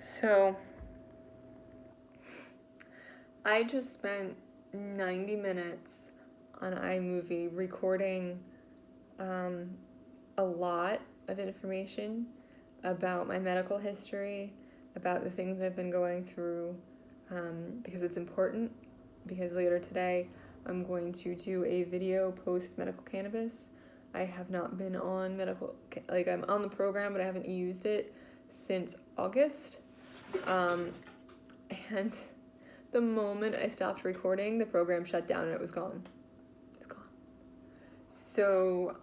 So, I just spent 90 minutes on iMovie recording a lot of information about my medical history, about the things I've been going through, because it's important, because later today I'm going to do a video post-medical cannabis. I have not been on medical, I'm on the program, but I haven't used it since August. And the moment I stopped recording, the program shut down and it was gone. It's gone. So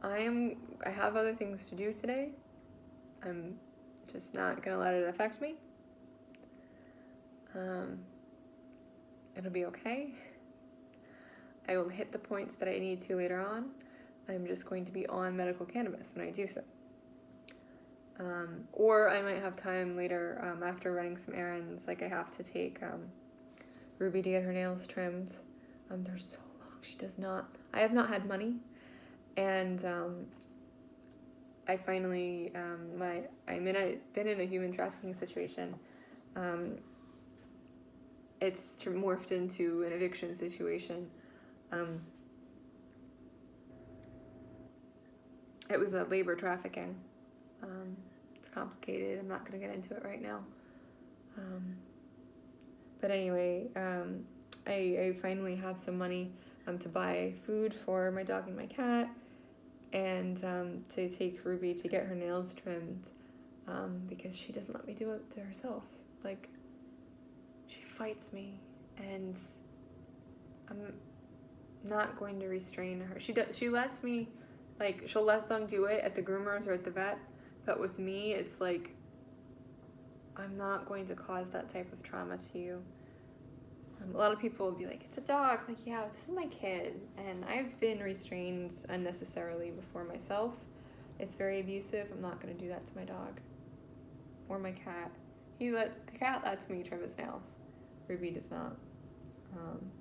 I have other things to do today. I'm just not gonna let it affect me. It'll be okay. I will hit the points that I need to later on. I'm just going to be on medical cannabis when I do so. Or I might have time later after running some errands. Like I have to take Ruby to get her nails trimmed. They're so long. She does not. I have not had money, and I finally I've been in a human trafficking situation. It's morphed into an eviction situation. It was a labor trafficking. It's complicated. I'm not going to get into it right now. But anyway, I finally have some money to buy food for my dog and my cat, and to take Ruby to get her nails trimmed, because she doesn't let me do it to herself. Like, she fights me, and I'm not going to restrain her. She lets me, like, she'll let them do it at the groomers or at the vet, but with me, it's like, I'm not going to cause that type of trauma to you. A lot of people will be like, it's a dog. Like, yeah, this is my kid. And I've been restrained unnecessarily before myself. It's very abusive. I'm not going to do that to my dog or my cat. The cat lets me trim his nails. Ruby does not.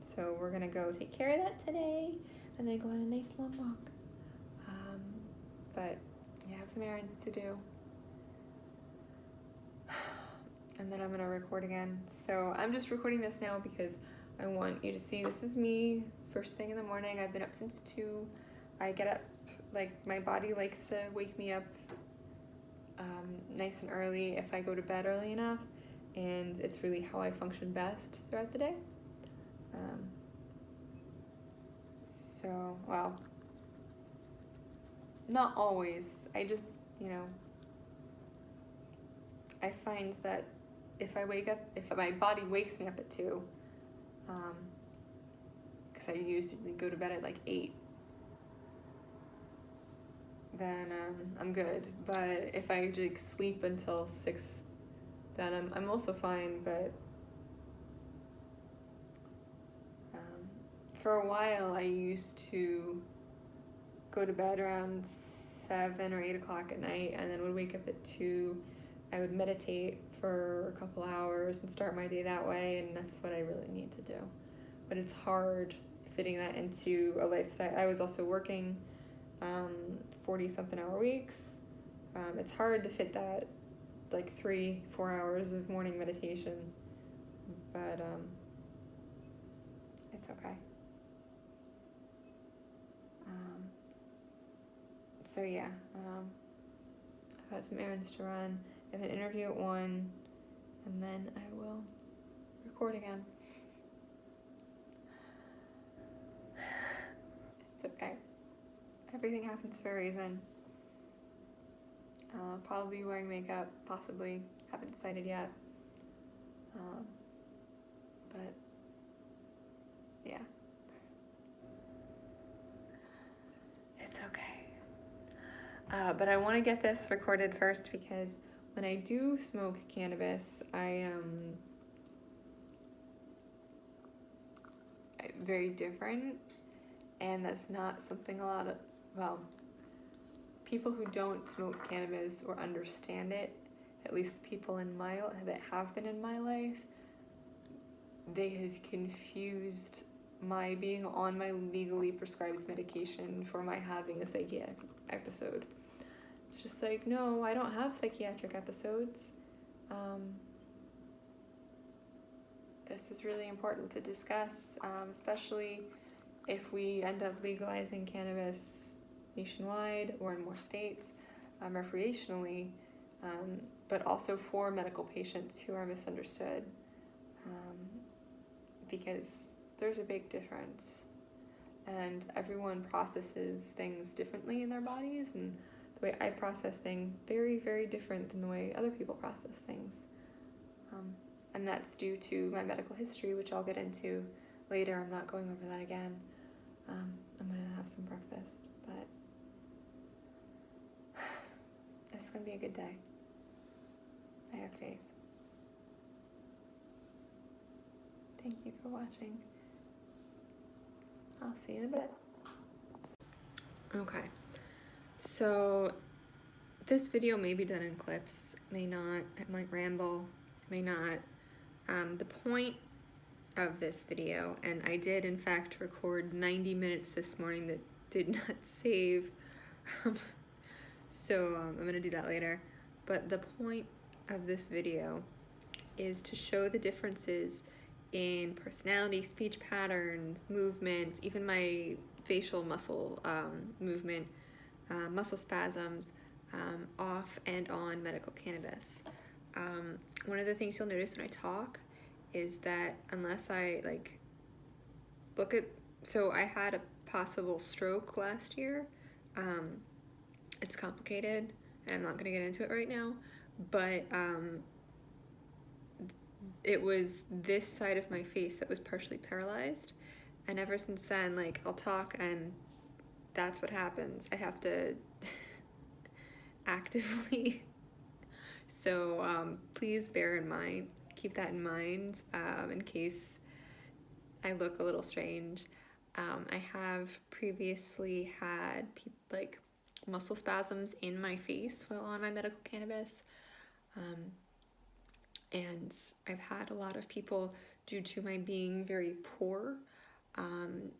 So we're going to go take care of that today and then go on a nice long walk. But I have some errands to do. And then I'm going to record again. So I'm just recording this now because I want you to see this is me first thing in the morning. I've been up since 2. I get up, like, my body likes to wake me up nice and early if I go to bed early enough. And it's really how I function best throughout the day. So, well, not always. I just, I find that if my body wakes me up at 2, because I usually go to bed at like 8, then I'm good. But if I like sleep until 6, then I'm also fine. But for a while, I used to go to bed around 7 or 8 o'clock at night, and then would wake up at 2. I would meditate for a couple hours and start my day that way, and that's what I really need to do. But it's hard fitting that into a lifestyle. I was also working 40-something hour weeks. It's hard to fit that, like 3-4 hours of morning meditation, but it's okay. So yeah, I've got some errands to run. I have an interview at 1, and then I will record again. It's okay. Everything happens for a reason. Probably wearing makeup, possibly. Haven't decided yet. But yeah. It's okay. But I want to get this recorded first because when I do smoke cannabis, I'm very different, and that's not something people who don't smoke cannabis or understand it, at least people that have been in my life, they have confused my being on my legally prescribed medication for my having a psychiatric episode. It's just like, no, I don't have psychiatric episodes. This is really important to discuss, especially if we end up legalizing cannabis nationwide or in more states, recreationally, but also for medical patients who are misunderstood, because there's a big difference, and everyone processes things differently in their bodies, and the way I process things very, very different than the way other people process things. And that's due to my medical history, which I'll get into later. I'm not going over that again. I'm going to have some breakfast, but it's going to be a good day. I have faith. Thank you for watching. I'll see you in a bit. Okay, so this video may be done in clips, may not. It might ramble, it may not. The point of this video, and I did in fact record 90 minutes this morning that did not save, so I'm going to do that later, but the point of this video is to show the differences in personality, speech patterns, movements, even my facial muscle movement, muscle spasms, off and on medical cannabis. One of the things you'll notice when I talk is that unless I so I had a possible stroke last year. It's complicated and I'm not going to get into it right now, but it was this side of my face that was partially paralyzed, and ever since then, I'll talk and that's what happens. I have to actively. So please bear in mind, keep that in mind in case I look a little strange. I have previously had muscle spasms in my face while on my medical cannabis. And I've had a lot of people, due to my being very poor,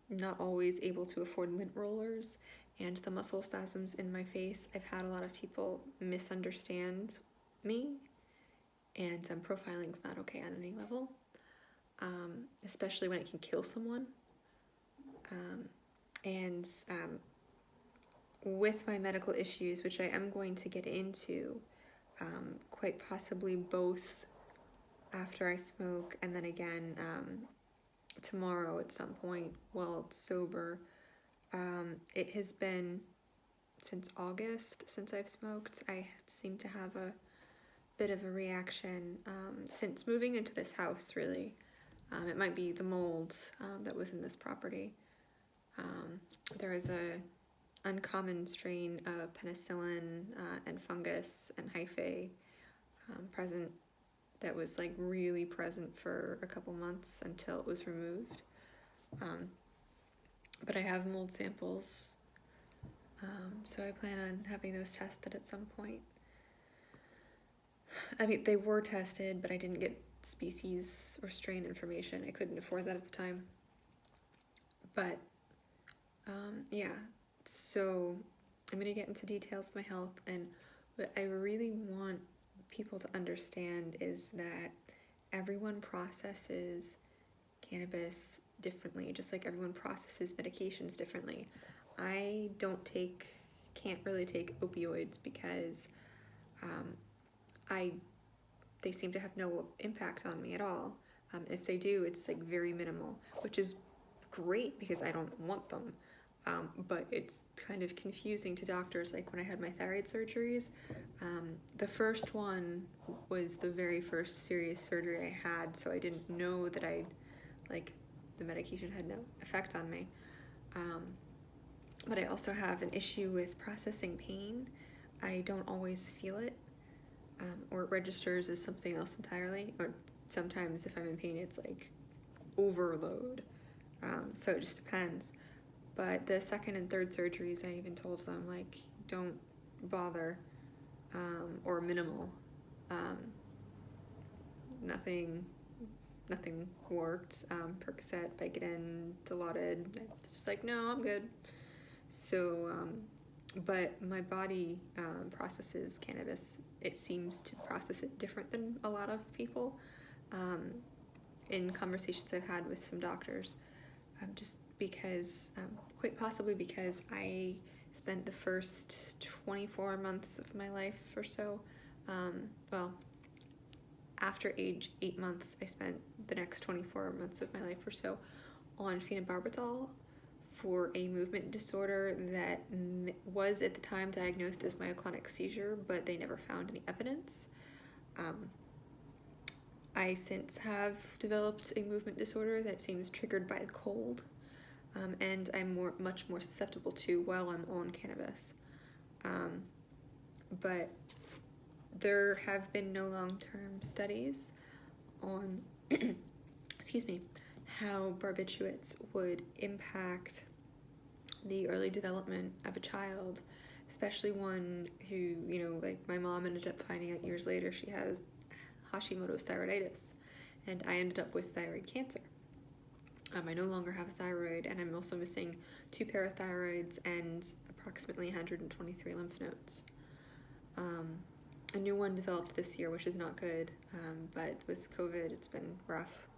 not always able to afford lint rollers, and the muscle spasms in my face, I've had a lot of people misunderstand me, and profiling's not okay on any level, especially when it can kill someone. And with my medical issues, which I am going to get into, quite possibly both after I smoke and then again tomorrow at some point while sober. It has been since August since I've smoked. I seem to have a bit of a reaction since moving into this house, really. It might be the mold that was in this property. There is a uncommon strain of penicillin and fungus and hyphae present that was really present for a couple months until it was removed. But I have mold samples, so I plan on having those tested at some point. I mean, they were tested, but I didn't get species or strain information. I couldn't afford that at the time. But yeah, so I'm going to get into details of my health, and what I really want people to understand is that everyone processes cannabis differently, just like everyone processes medications differently. I can't really take opioids because they seem to have no impact on me at all. If they do, it's very minimal, which is great because I don't want them. But it's kind of confusing to doctors. When I had my thyroid surgeries, the first one was the very first serious surgery I had, so I didn't know that the medication had no effect on me. But I also have an issue with processing pain. I don't always feel it, or it registers as something else entirely, or sometimes if I'm in pain it's overload. So it just depends. But the second and third surgeries, I even told them, don't bother, or minimal. Nothing worked. Percocet, Vicodin, Dilaudid, it's just no, I'm good. So but my body processes cannabis. It seems to process it different than a lot of people. In conversations I've had with some doctors, just because, quite possibly because I spent the first 24 months of my life or so, after age 8 months, I spent the next 24 months of my life or so on phenobarbital for a movement disorder that was at the time diagnosed as myoclonic seizure, but they never found any evidence. I since have developed a movement disorder that seems triggered by the cold, and I'm much more susceptible to while I'm on cannabis. But there have been no long-term studies on excuse me, how barbiturates would impact the early development of a child, especially one who, like my mom ended up finding out years later she has Hashimoto's thyroiditis, and I ended up with thyroid cancer. I no longer have a thyroid, and I'm also missing 2 parathyroids and approximately 123 lymph nodes. A new one developed this year, which is not good, but with COVID, it's been rough.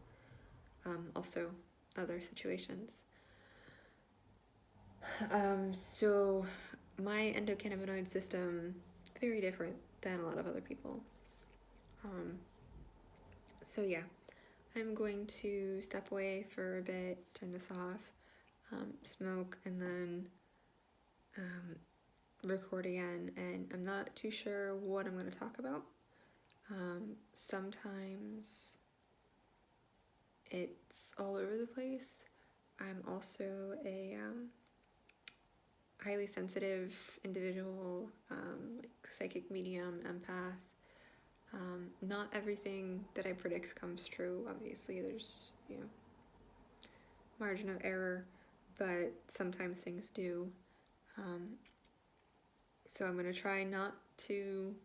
Also, other situations. So my endocannabinoid system, very different than a lot of other people. So yeah, I'm going to step away for a bit, turn this off, smoke, and then record again, and I'm not too sure what I'm going to talk about. Sometimes it's all over the place. I'm also a highly sensitive individual, like psychic medium, empath. Not everything that I predict comes true. Obviously, there's, margin of error, but sometimes things do. So I'm going to try not to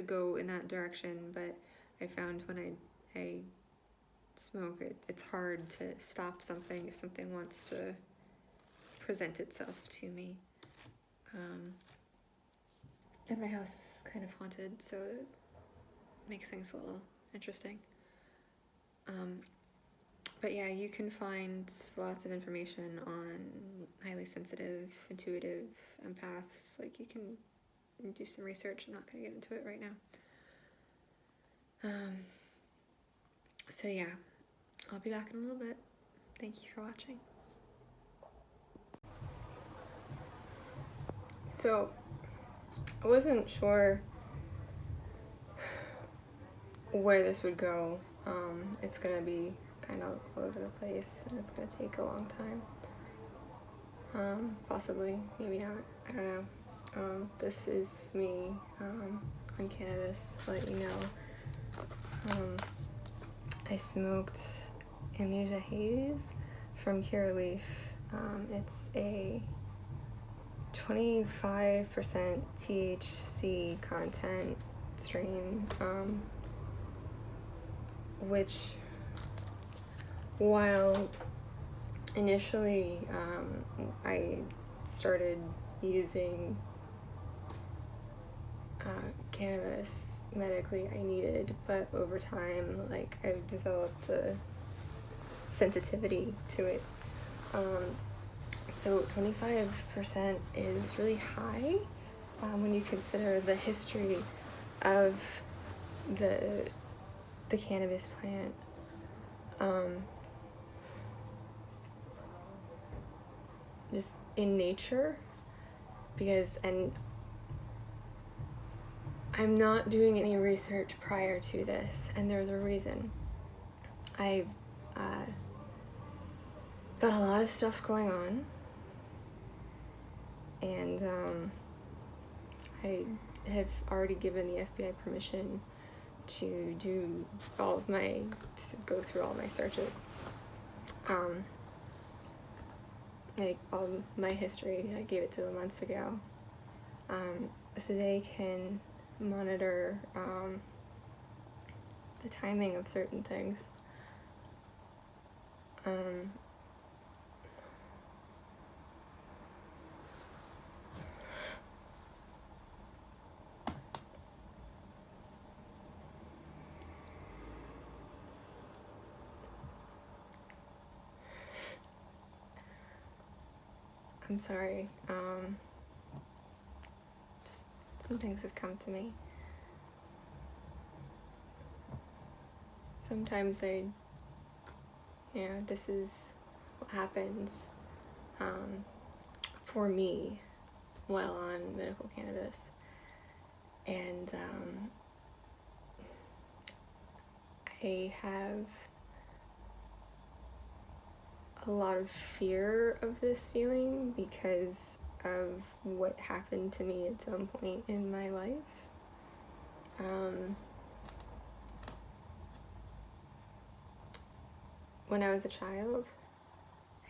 go in that direction, but I found when I smoke, it's hard to stop something if something wants to present itself to me. And my house is kind of haunted, so it makes things a little interesting. But yeah, you can find lots of information on highly sensitive, intuitive empaths. Like, you can do some research. I'm not going to get into it right now. So yeah, I'll be back in a little bit. Thank you for watching. So, I wasn't sure where this would go. It's gonna be kind of all over the place, and it's gonna take a long time. Possibly, maybe not, I don't know. This is me on cannabis, to let you know. I smoked Amnesia Haze from Curaleaf. It's a 25% THC content strain, which, while initially I started using cannabis medically, I needed, but over time, like, I've developed a sensitivity to it. So 25% is really high when you consider the history of the cannabis plant. Just in nature, and I'm not doing any research prior to this, and there's a reason. I've got a lot of stuff going on, and I have already given the FBI permission to go through all my searches. Like, all my history, I gave it to them months ago, so they can monitor the timing of certain things. I'm sorry. Just some things have come to me. Sometimes this is what happens for me while on medical cannabis. And I have a lot of fear of this feeling because of what happened to me at some point in my life. When I was a child,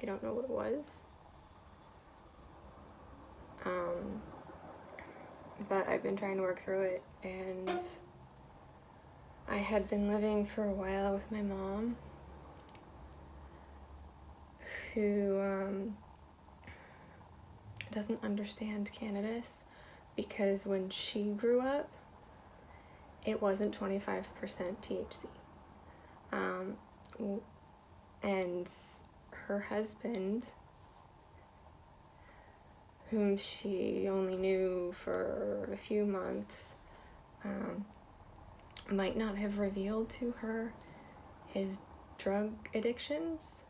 I don't know what it was. But I've been trying to work through it, and I had been living for a while with my mom, who doesn't understand cannabis, because when she grew up, it wasn't 25% THC. And her husband, whom she only knew for a few months, might not have revealed to her his drug addictions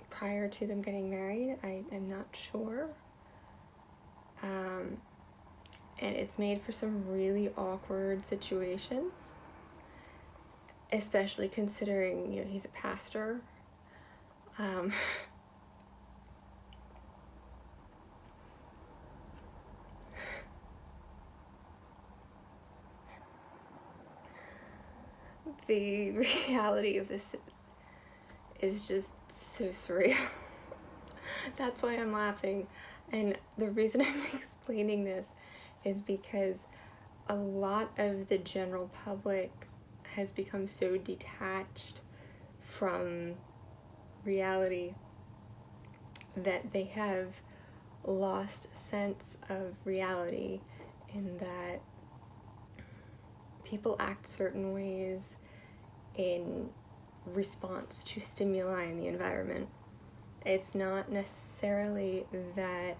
prior to them getting married. I'm not sure. And it's made for some really awkward situations, especially considering, he's a pastor. The reality of this is just so surreal. That's why I'm laughing. And the reason I'm explaining this is because a lot of the general public has become so detached from reality that they have lost sense of reality, in that people act certain ways in response to stimuli in the environment. It's not necessarily that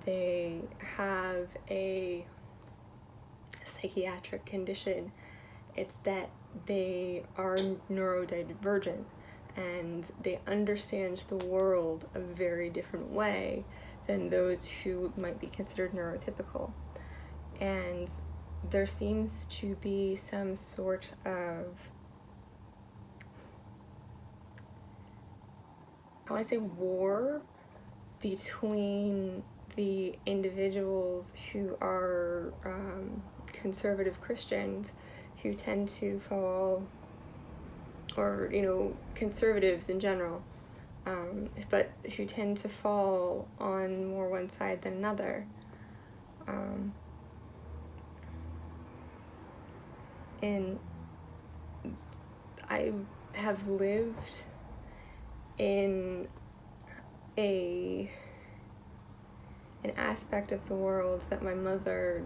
they have a psychiatric condition. It's that they are neurodivergent and they understand the world a very different way than those who might be considered neurotypical. And there seems to be some sort of, I want to say, war between the individuals who are conservative Christians, who tend to fall, or conservatives in general, but who tend to fall on more one side than another. And I have lived in an aspect of the world that my mother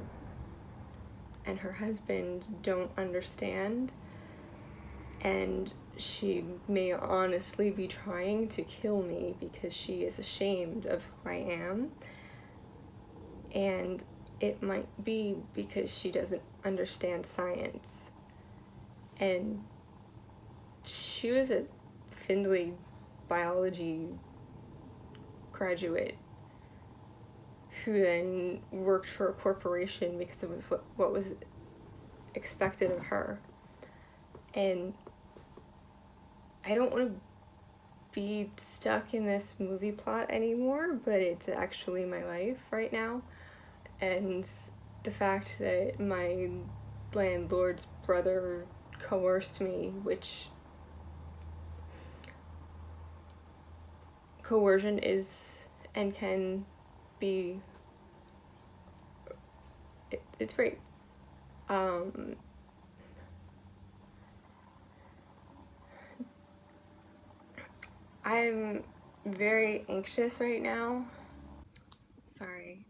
and her husband don't understand, and she may honestly be trying to kill me because she is ashamed of who I am. And it might be because she doesn't understand science. And she was a Findlay biology graduate who then worked for a corporation because it was what was expected of her. And I don't want to be stuck in this movie plot anymore, but it's actually my life right now. And the fact that my landlord's brother coerced me, which coercion is and can be, it's rape. I'm very anxious right now. Sorry.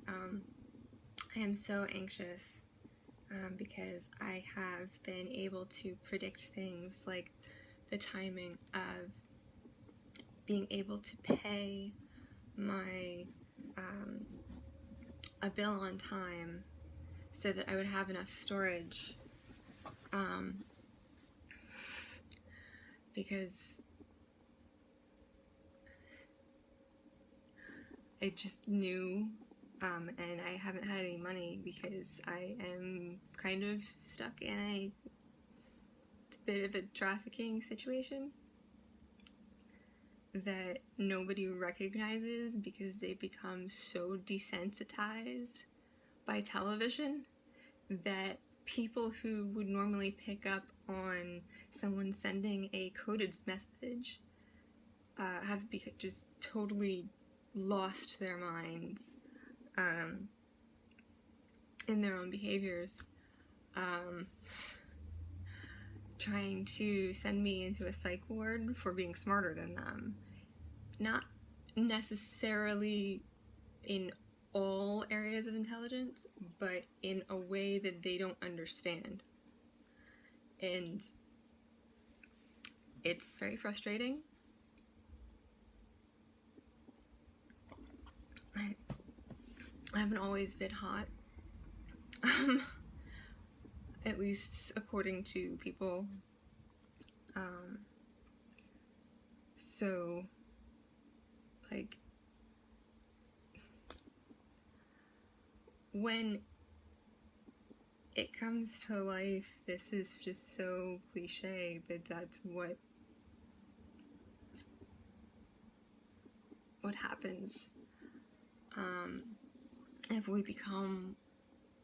I am so anxious because I have been able to predict things like the timing of being able to pay my a bill on time so that I would have enough storage, because I just knew, and I haven't had any money because I am kind of stuck in a bit of a trafficking situation that nobody recognizes because they've become so desensitized by television that people who would normally pick up on someone sending a coded message have just totally lost their minds in their own behaviors, trying to send me into a psych ward for being smarter than them. Not necessarily in all areas of intelligence, but in a way that they don't understand. And it's very frustrating. I haven't always been hot, at least according to people. So, like, when it comes to life, this is just so cliche, but that's what happens if we become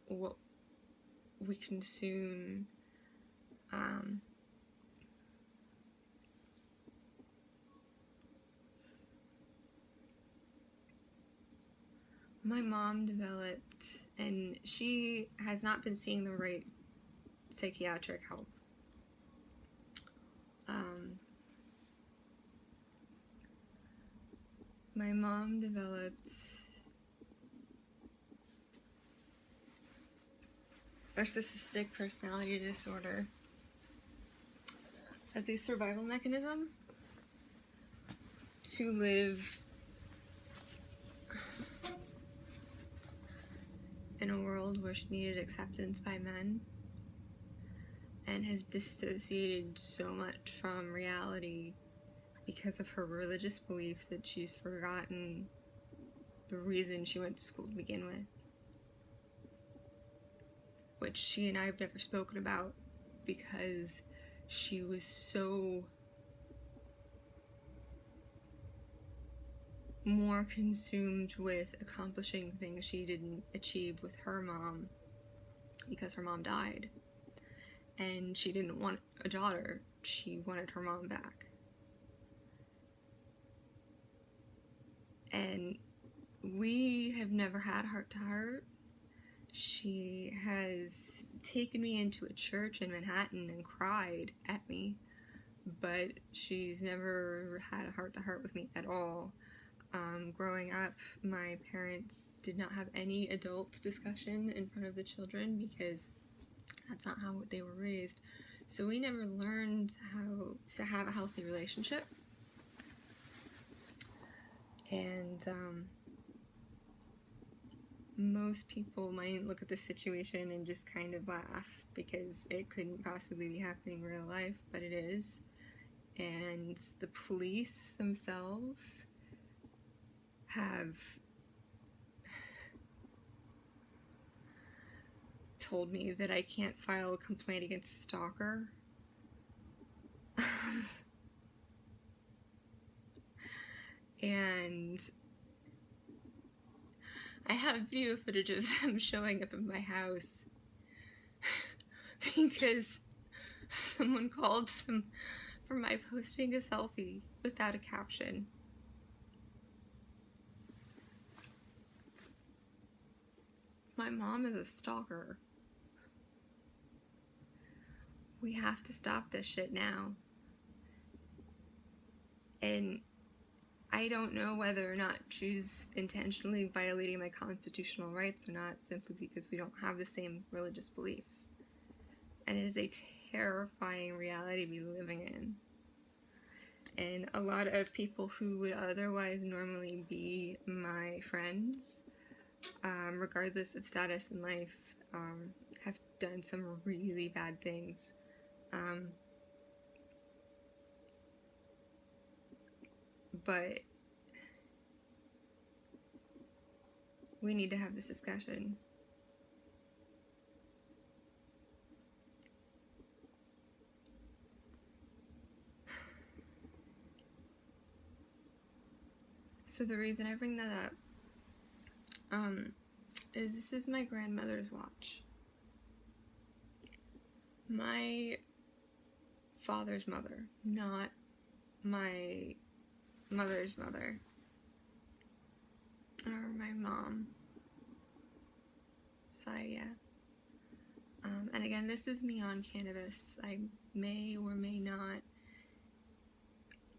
what we consume. My mom developed, and she has not been seeing the right psychiatric help. My mom developed narcissistic personality disorder as a survival mechanism to live in a world where she needed acceptance by men, and has disassociated so much from reality because of her religious beliefs that she's forgotten the reason she went to school to begin with, which she and I have never spoken about because she was so more consumed with accomplishing things she didn't achieve with her mom because her mom died, and she didn't want a daughter, she wanted her mom back. And we have never had heart-to-heart. She has taken me into a church in Manhattan and cried at me, but she's never had a heart-to-heart with me at all. Growing up, my parents did not have any adult discussion in front of the children because that's not how they were raised. So we never learned how to have a healthy relationship. And most people might look at this situation and just kind of laugh because it couldn't possibly be happening in real life, but it is. And the police themselves have told me that I can't file a complaint against a stalker. And I have video footage of them showing up at my house because someone called them for my posting a selfie without a caption. My mom is a stalker. We have to stop this shit now. And I don't know whether or not she's intentionally violating my constitutional rights or not, simply because we don't have the same religious beliefs. And it is a terrifying reality to be living in. And a lot of people who would otherwise normally be my friends, regardless of status in life, have done some really bad things. But we need to have this discussion. So the reason I bring that up is this is my grandmother's watch. My father's mother, not my mother's mother, or my mom side, yeah. And again, this is me on cannabis. I may or may not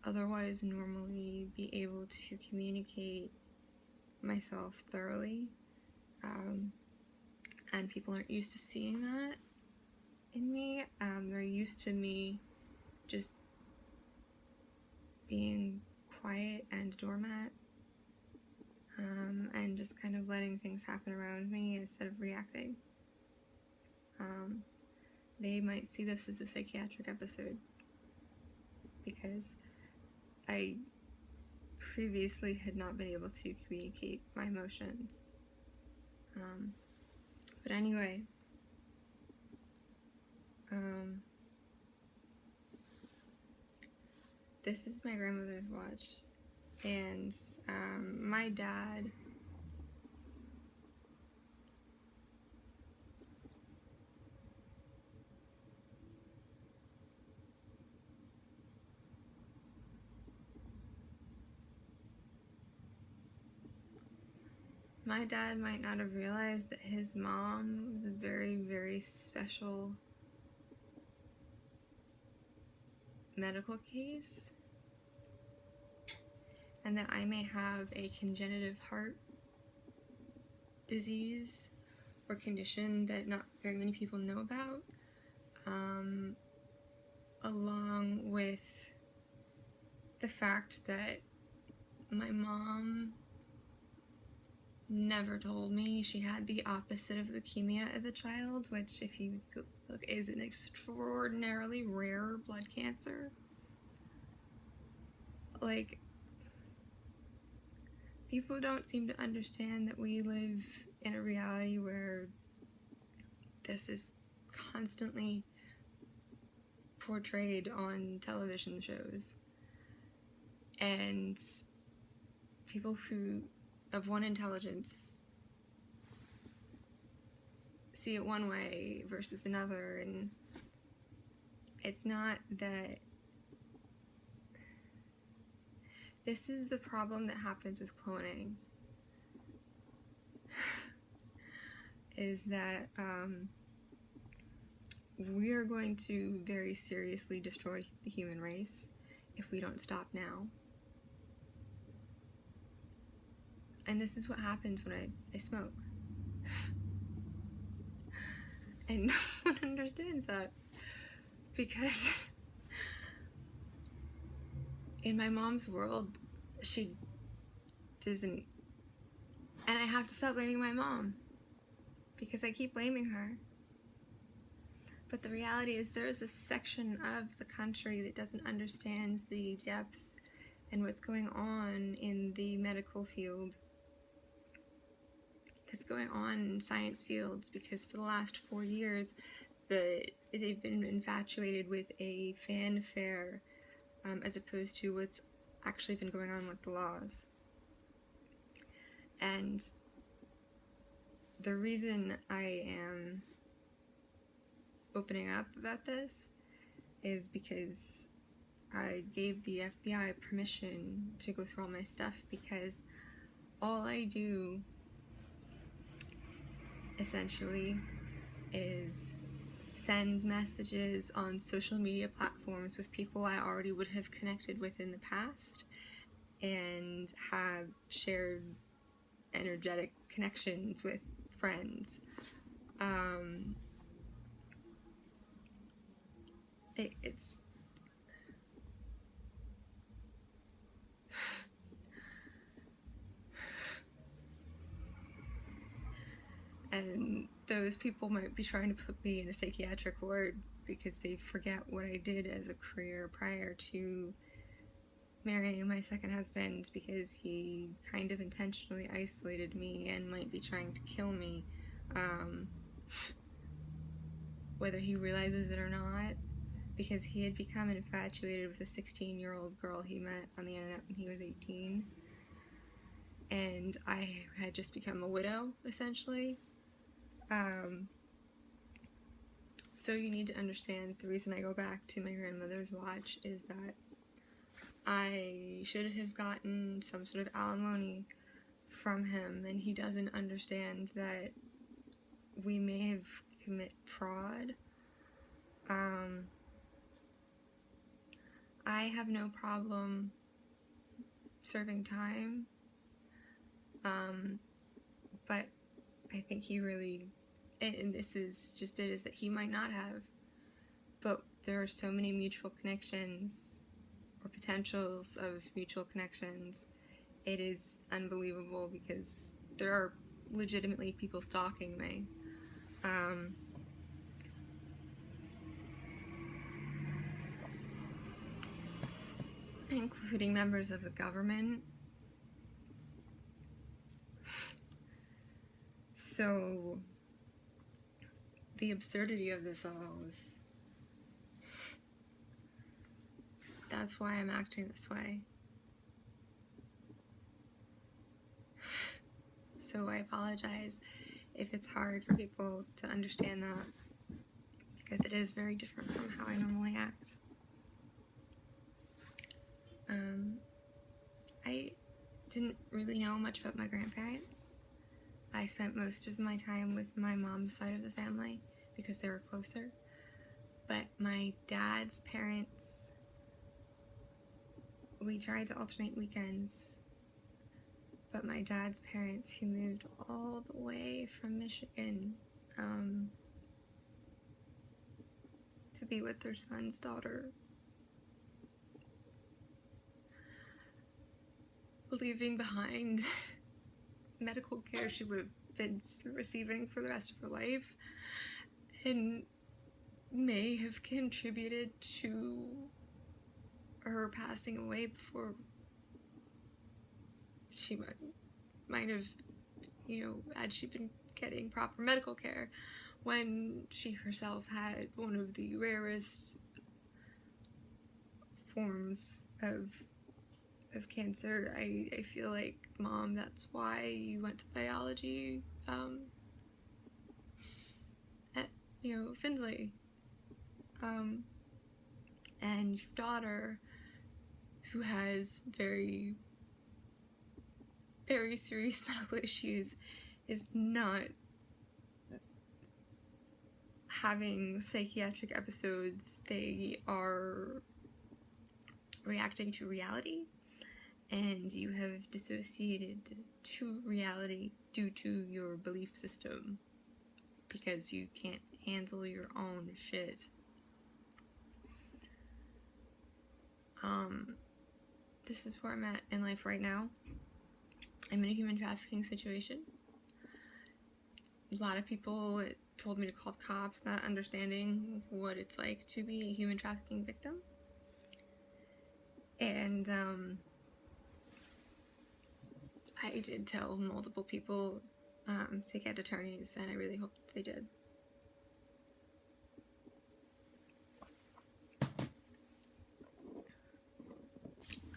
otherwise normally be able to communicate myself thoroughly, and people aren't used to seeing that in me. They're used to me just being quiet and doormat, and just kind of letting things happen around me instead of reacting. They might see this as a psychiatric episode because I previously had not been able to communicate my emotions. But anyway, this is my grandmother's watch, and my dad might not have realized that his mom was a very, very special medical case, and that I may have a congenital heart disease or condition that not very many people know about, along with the fact that my mom never told me she had the opposite of leukemia as a child, which, if you look, is an extraordinarily rare blood cancer. Like, people don't seem to understand that we live in a reality where this is constantly portrayed on television shows, and people who of one intelligence see it one way versus another. And it's not that this is the problem that happens with cloning, is that we are going to very seriously destroy the human race if we don't stop now. And this is what happens when I smoke. And no one understands that, because in my mom's world, she doesn't, and I have to stop blaming my mom because I keep blaming her. But the reality is there is a section of the country that doesn't understand the depth and what's going on in the medical field, that's going on in science fields, because for the last 4 years they've been infatuated with a fanfare, as opposed to what's actually been going on with the laws. And the reason I am opening up about this is because I gave the FBI permission to go through all my stuff, because all I do essentially is send messages on social media platforms with people I already would have connected with in the past and have shared energetic connections with friends. It's And those people might be trying to put me in a psychiatric ward because they forget what I did as a career prior to marrying my second husband, because he kind of intentionally isolated me and might be trying to kill me, whether he realizes it or not, because he had become infatuated with a 16-year-old girl he met on the internet when he was 18, and I had just become a widow, essentially. So you need to understand, the reason I go back to my grandmother's watch is that I should have gotten some sort of alimony from him, and he doesn't understand that we may have committed fraud. I have no problem serving time, but I think he really, and this is just it, is that he might not have, but there are so many mutual connections, or potentials of mutual connections. It is unbelievable, because there are legitimately people stalking me. Including members of the government. So the absurdity of this all is, that's why I'm acting this way. So I apologize if it's hard for people to understand that, because it is very different from how I normally act. I didn't really know much about my grandparents. I spent most of my time with my mom's side of the family because they were closer. But my dad's parents, we tried to alternate weekends. But my dad's parents, who moved all the way from Michigan to be with their son's daughter, leaving behind medical care she would have been receiving for the rest of her life, and may have contributed to her passing away before she might have, had she been getting proper medical care, when she herself had one of the rarest forms of cancer. I feel like, Mom, that's why you went to biology at Findlay. And your daughter, who has very, very serious medical issues, is not having psychiatric episodes. They are reacting to reality, and you have dissociated to reality due to your belief system, because you can't handle your own shit. This is where I'm at in life right now. I'm in a human trafficking situation. A lot of people told me to call the cops, not understanding what it's like to be a human trafficking victim. And I did tell multiple people to get attorneys, and I really hope that they did.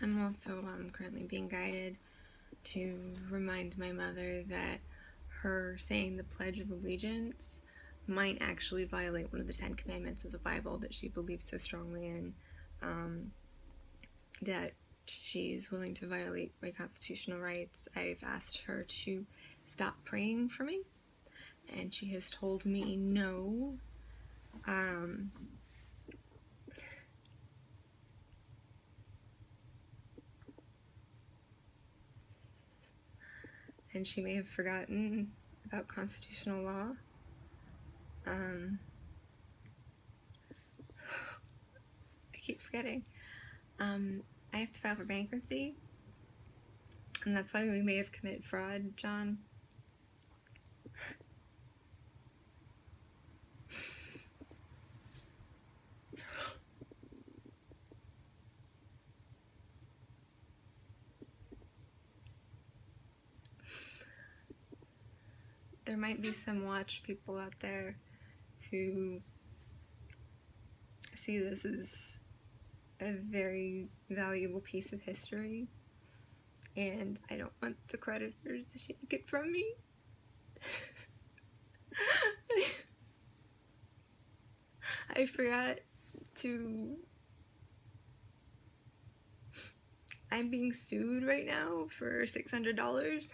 I'm also currently being guided to remind my mother that her saying the Pledge of Allegiance might actually violate one of the 10 Commandments of the Bible that she believes so strongly in, that she's willing to violate my constitutional rights. I've asked her to stop praying for me, and she has told me no. And she may have forgotten about constitutional law. I keep forgetting. I have to file for bankruptcy, and that's why we may have committed fraud, John. there might be some watch people out there who see this as a very valuable piece of history, and I don't want the creditors to take it from me. I forgot to... I'm being sued right now for $600.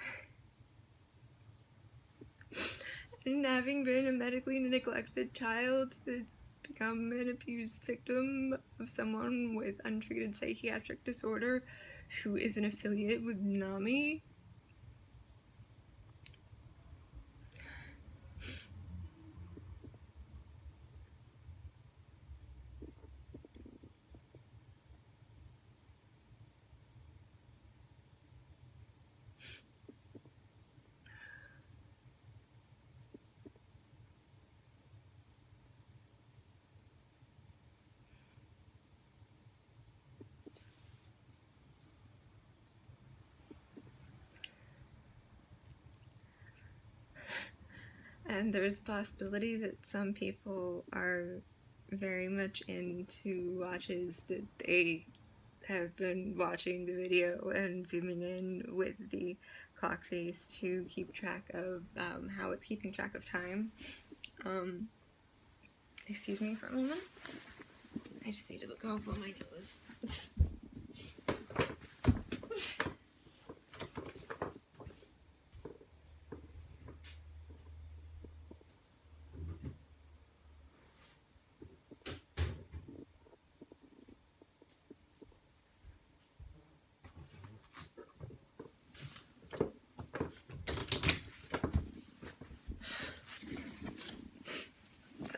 And having been a medically neglected child that's become an abused victim of someone with untreated psychiatric disorder who is an affiliate with NAMI, and there's a possibility that some people are very much into watches that they have been watching the video and zooming in with the clock face to keep track of how it's keeping track of time. Excuse me for a moment. I just need to go blow my nose.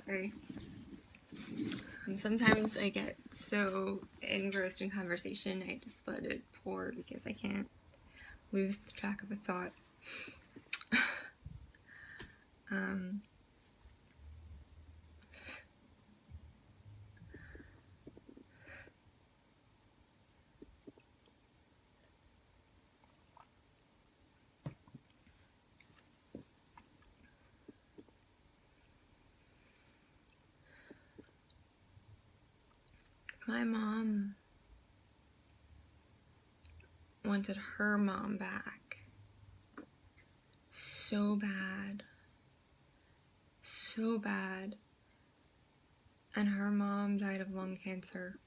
Sorry. Sometimes I get so engrossed in conversation, I just let it pour because I can't lose the track of a thought. My mom wanted her mom back so bad, and her mom died of lung cancer.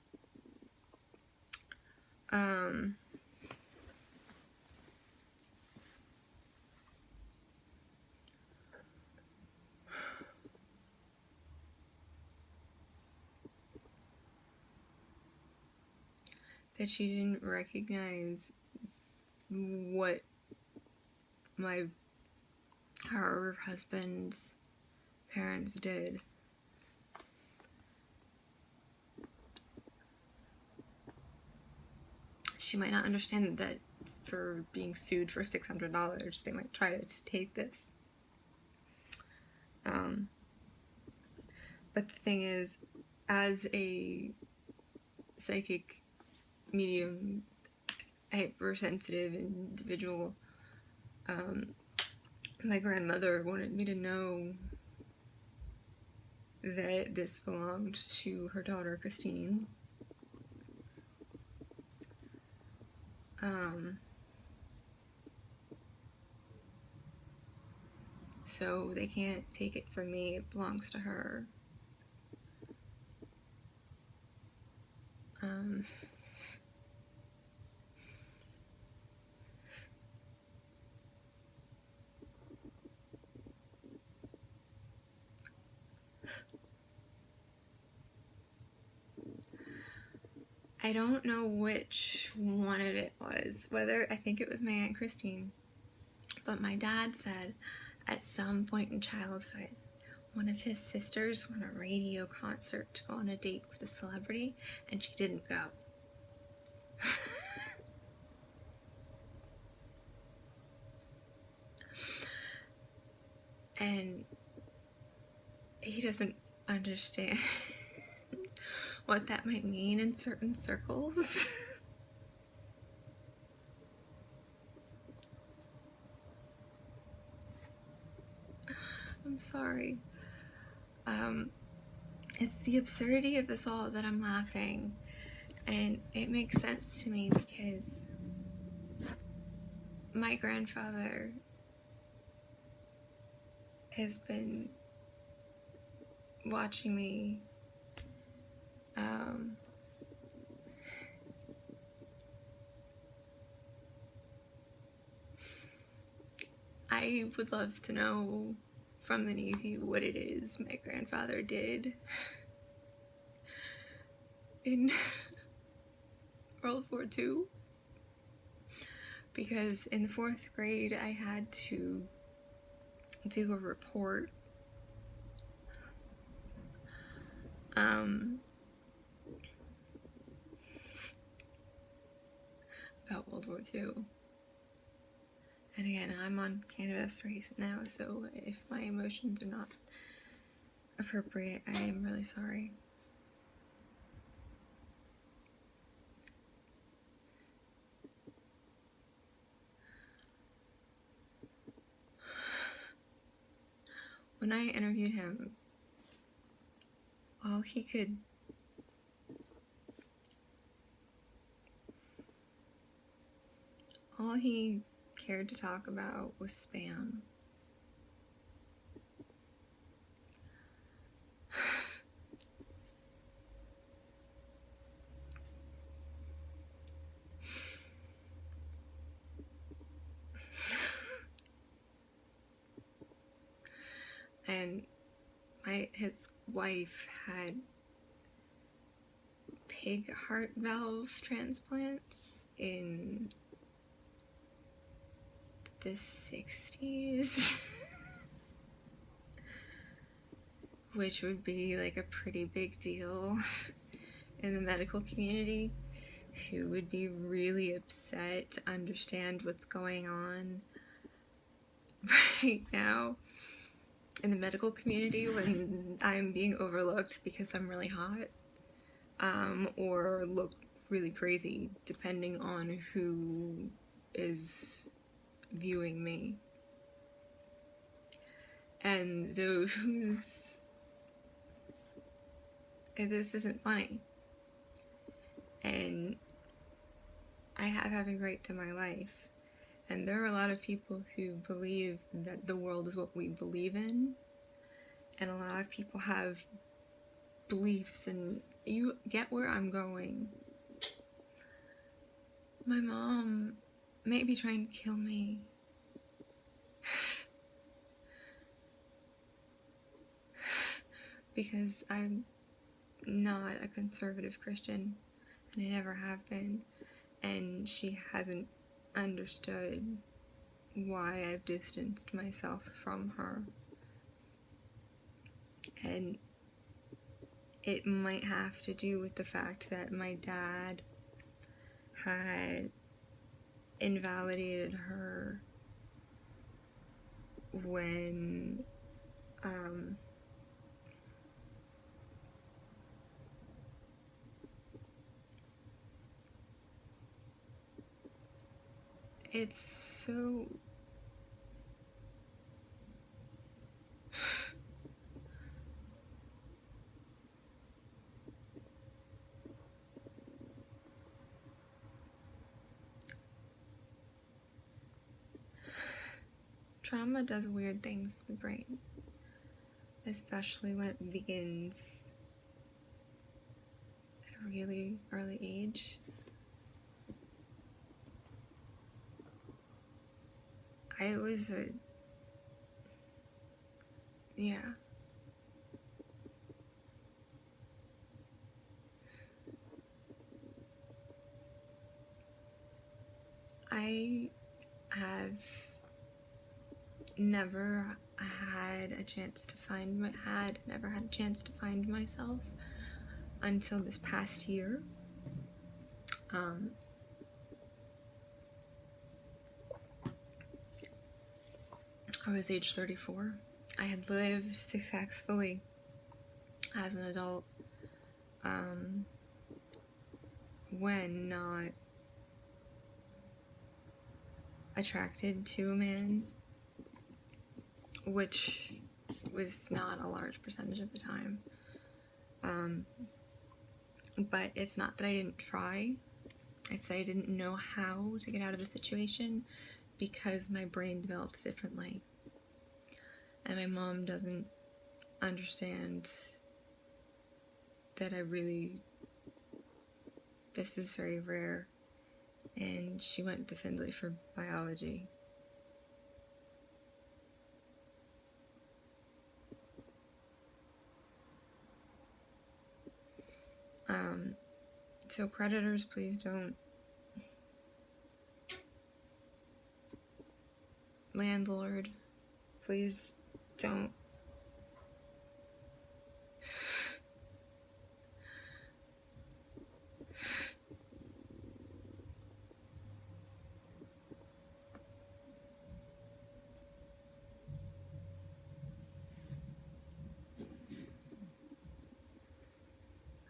That she didn't recognize what her husband's parents did. She might not understand that for being sued for $600, they might try to take this. But the thing is, as a psychic medium, hypersensitive individual, my grandmother wanted me to know that this belonged to her daughter, Christine. So they can't take it from me, it belongs to her. I don't know which one it was, I think it was my Aunt Christine, but my dad said at some point in childhood, one of his sisters won a radio concert to go on a date with a celebrity, and she didn't go. And he doesn't understand what that might mean in certain circles. I'm sorry. It's the absurdity of this all that I'm laughing, and it makes sense to me because my grandfather has been watching me I would love to know from the Navy what it is my grandfather did in World War II, because in the 4th grade I had to do a report about World War II. And again, I'm on Cannabis right now, so if my emotions are not appropriate, I am really sorry. When I interviewed him, all he cared to talk about was spam. And his wife had pig heart valve transplants in the 60s, which would be like a pretty big deal in the medical community, who would be really upset to understand what's going on right now in the medical community when I'm being overlooked because I'm really hot, or look really crazy, depending on who is viewing me. And this isn't funny. And I have every right to my life. And there are a lot of people who believe that the world is what we believe in. And a lot of people have beliefs, and you get where I'm going. My mom may be trying to kill me. Because I'm not a conservative Christian, and I never have been, and she hasn't understood why I've distanced myself from her. And it might have to do with the fact that my dad had invalidated her when it's so trauma does weird things to the brain, especially when it begins at a really early age. I have never had a chance to find myself until this past year. I was age 34. I had lived successfully as an adult when not attracted to a man, which was not a large percentage of the time. But it's not that I didn't try. It's that I didn't know how to get out of the situation because my brain develops differently. And my mom doesn't understand that this is very rare. And she went to Findlay for biology. So creditors, please don't. Landlord, please don't.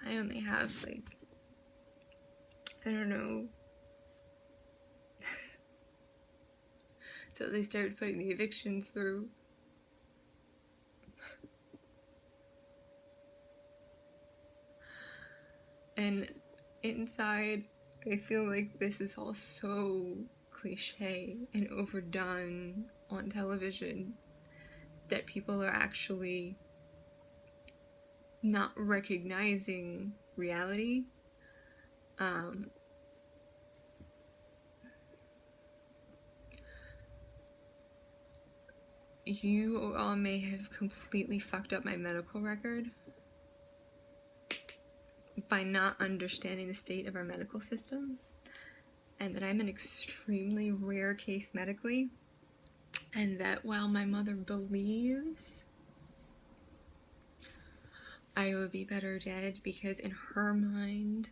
I only have, like, I don't know. So they started putting the evictions through. And inside, I feel like this is all so cliche and overdone on television that people are actually not recognizing reality. You all may have completely fucked up my medical record by not understanding the state of our medical system, and that I'm an extremely rare case medically, and that while my mother believes I would be better dead because in her mind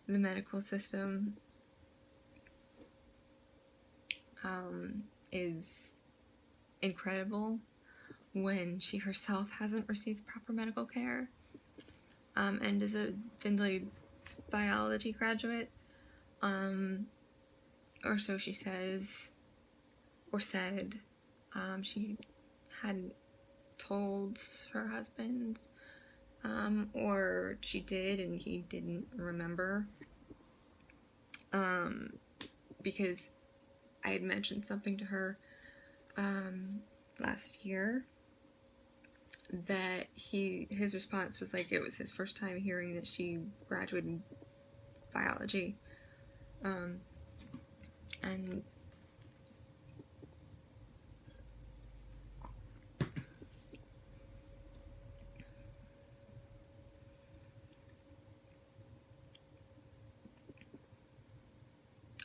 the medical system is incredible when she herself hasn't received proper medical care, and is a Findlay biology graduate, or so she says, or said. She hadn't told her husband, or she did and he didn't remember, because I had mentioned something to her last year that his response was like it was his first time hearing that she graduated in biology, and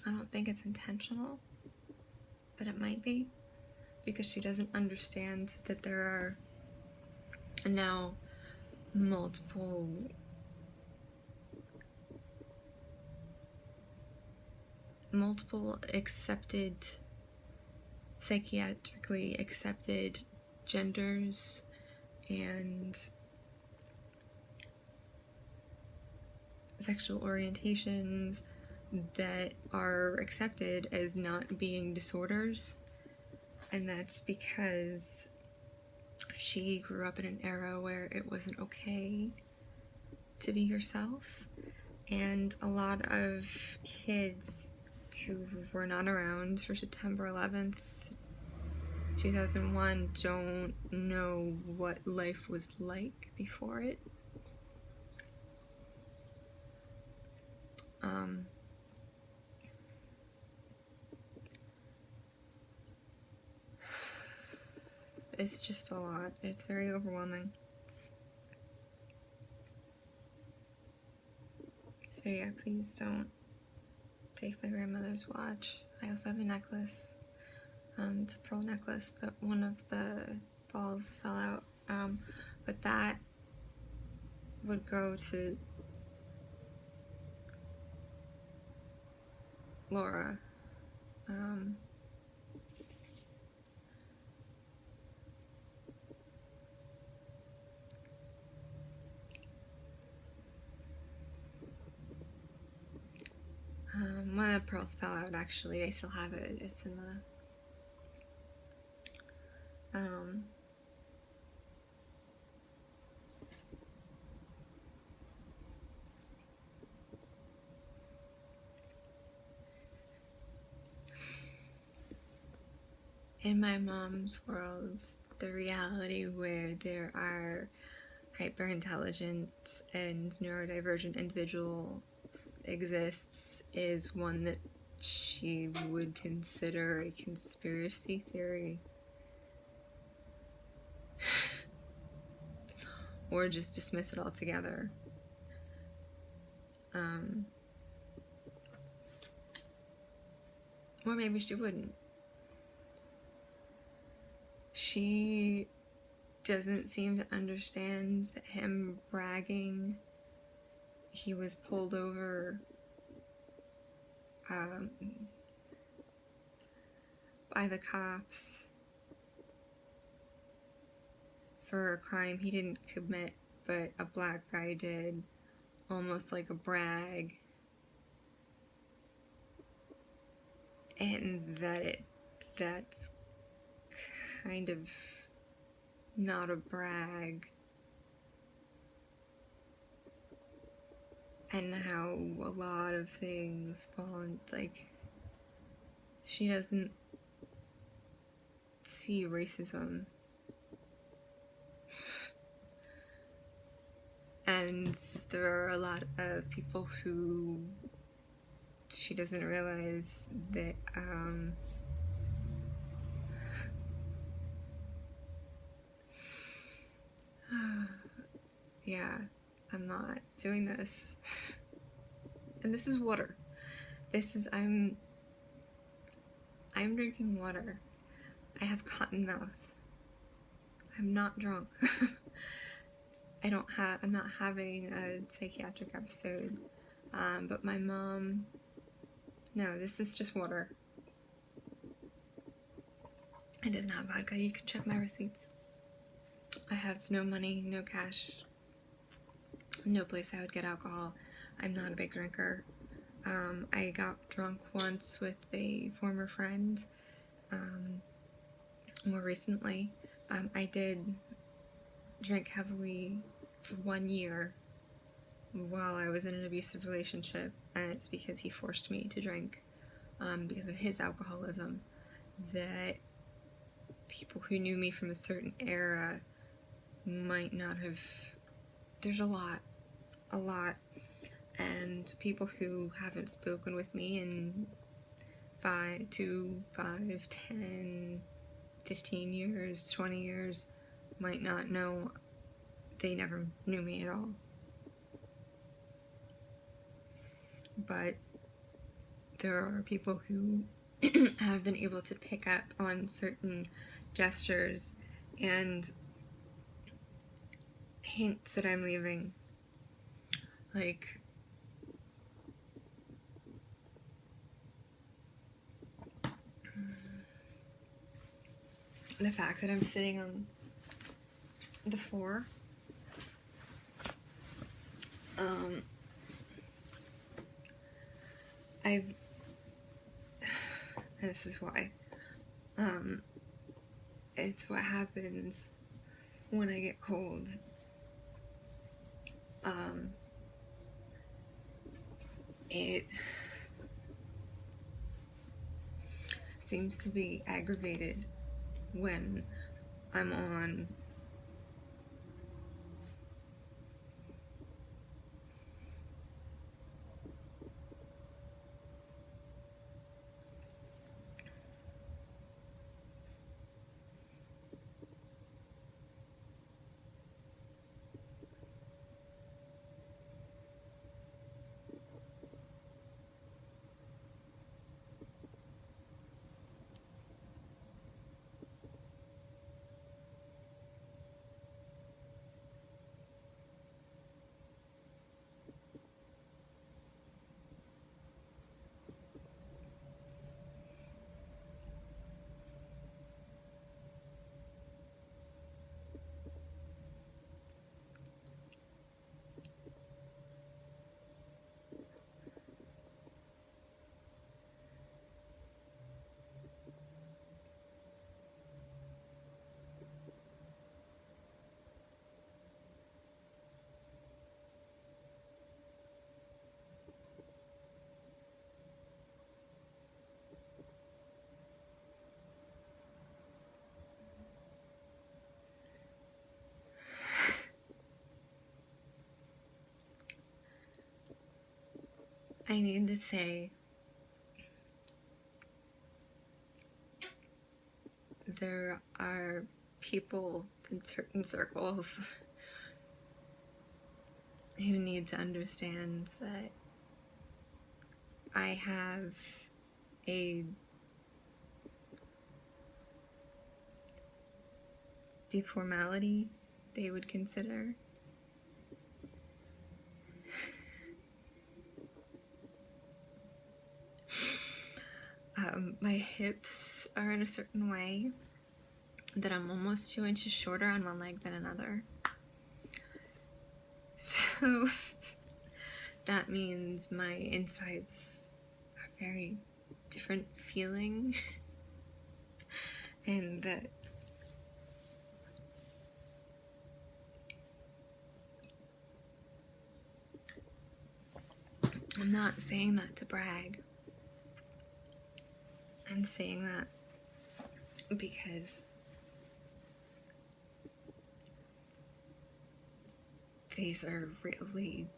I don't think it's intentional, but it might be, because she doesn't understand that there are now multiple psychiatrically accepted genders and sexual orientations that are accepted as not being disorders, and that's because she grew up in an era where it wasn't okay to be yourself, and a lot of kids who were not around for September 11th, 2001 don't know what life was like before it. It's just a lot. It's very overwhelming. So yeah, please don't take my grandmother's watch. I also have a necklace. It's a pearl necklace, but one of the balls fell out. But that would go to Laura. One of the pearls fell out, actually. I still have it. It's in the in my mom's world, the reality where there are hyper-intelligent and neurodivergent individuals exists is one that she would consider a conspiracy theory. Or just dismiss it altogether. Or maybe she wouldn't. She doesn't seem to understand that him bragging he was pulled over by the cops for a crime he didn't commit, but a black guy did, almost like a brag, and that's kind of not a brag, and how a lot of things fall in, like, she doesn't see racism. And there are a lot of people who she doesn't realize that, yeah, I'm not doing this. And this is water. I'm drinking water. I have cotton mouth. I'm not drunk. I'm not having a psychiatric episode. But my mom, no, this is just water. It is not vodka. You can check my receipts. I have no money, no cash, no place I would get alcohol. I'm not a big drinker. I got drunk once with a former friend. More recently, I did drink heavily for 1 year while I was in an abusive relationship, and it's because he forced me to drink, because of his alcoholism, that people who knew me from a certain era might not have. There's a lot, and people who haven't spoken with me in 5, 10, 15 years, 20 years, might not know. They never knew me at all. But there are people who have been able to pick up on certain gestures and hints that I'm leaving. Like, the fact that I'm sitting on the floor. This is why. It's what happens when I get cold. It seems to be aggravated when I'm on I need to say there are people in certain circles who need to understand that I have a deformality they would consider. My hips are in a certain way that I'm almost 2 inches shorter on one leg than another. So that means my insides are very different feeling, and that I'm not saying that to brag. I'm saying that because these are really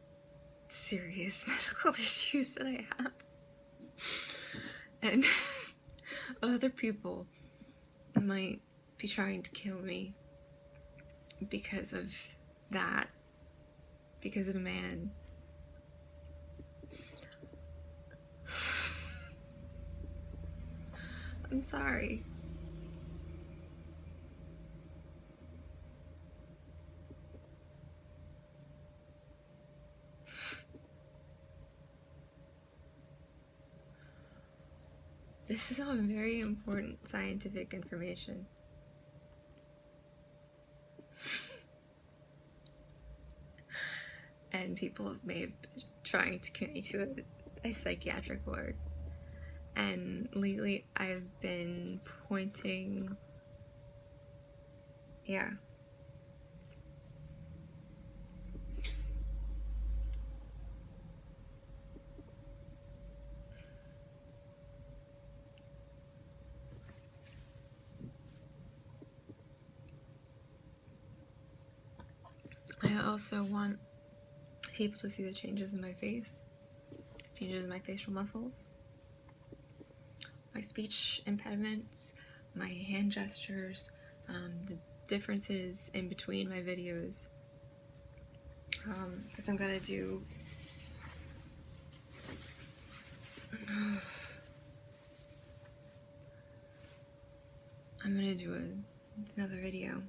serious medical issues that I have. And other people might be trying to kill me because of that, because of a man. I'm sorry. This is all very important scientific information. And people may have been trying to get me to a psychiatric ward. And lately I've been pointing, yeah. I also want people to see the changes in my face, changes in my facial muscles, my speech impediments, my hand gestures, the differences in between my videos. Because I'm gonna do another video.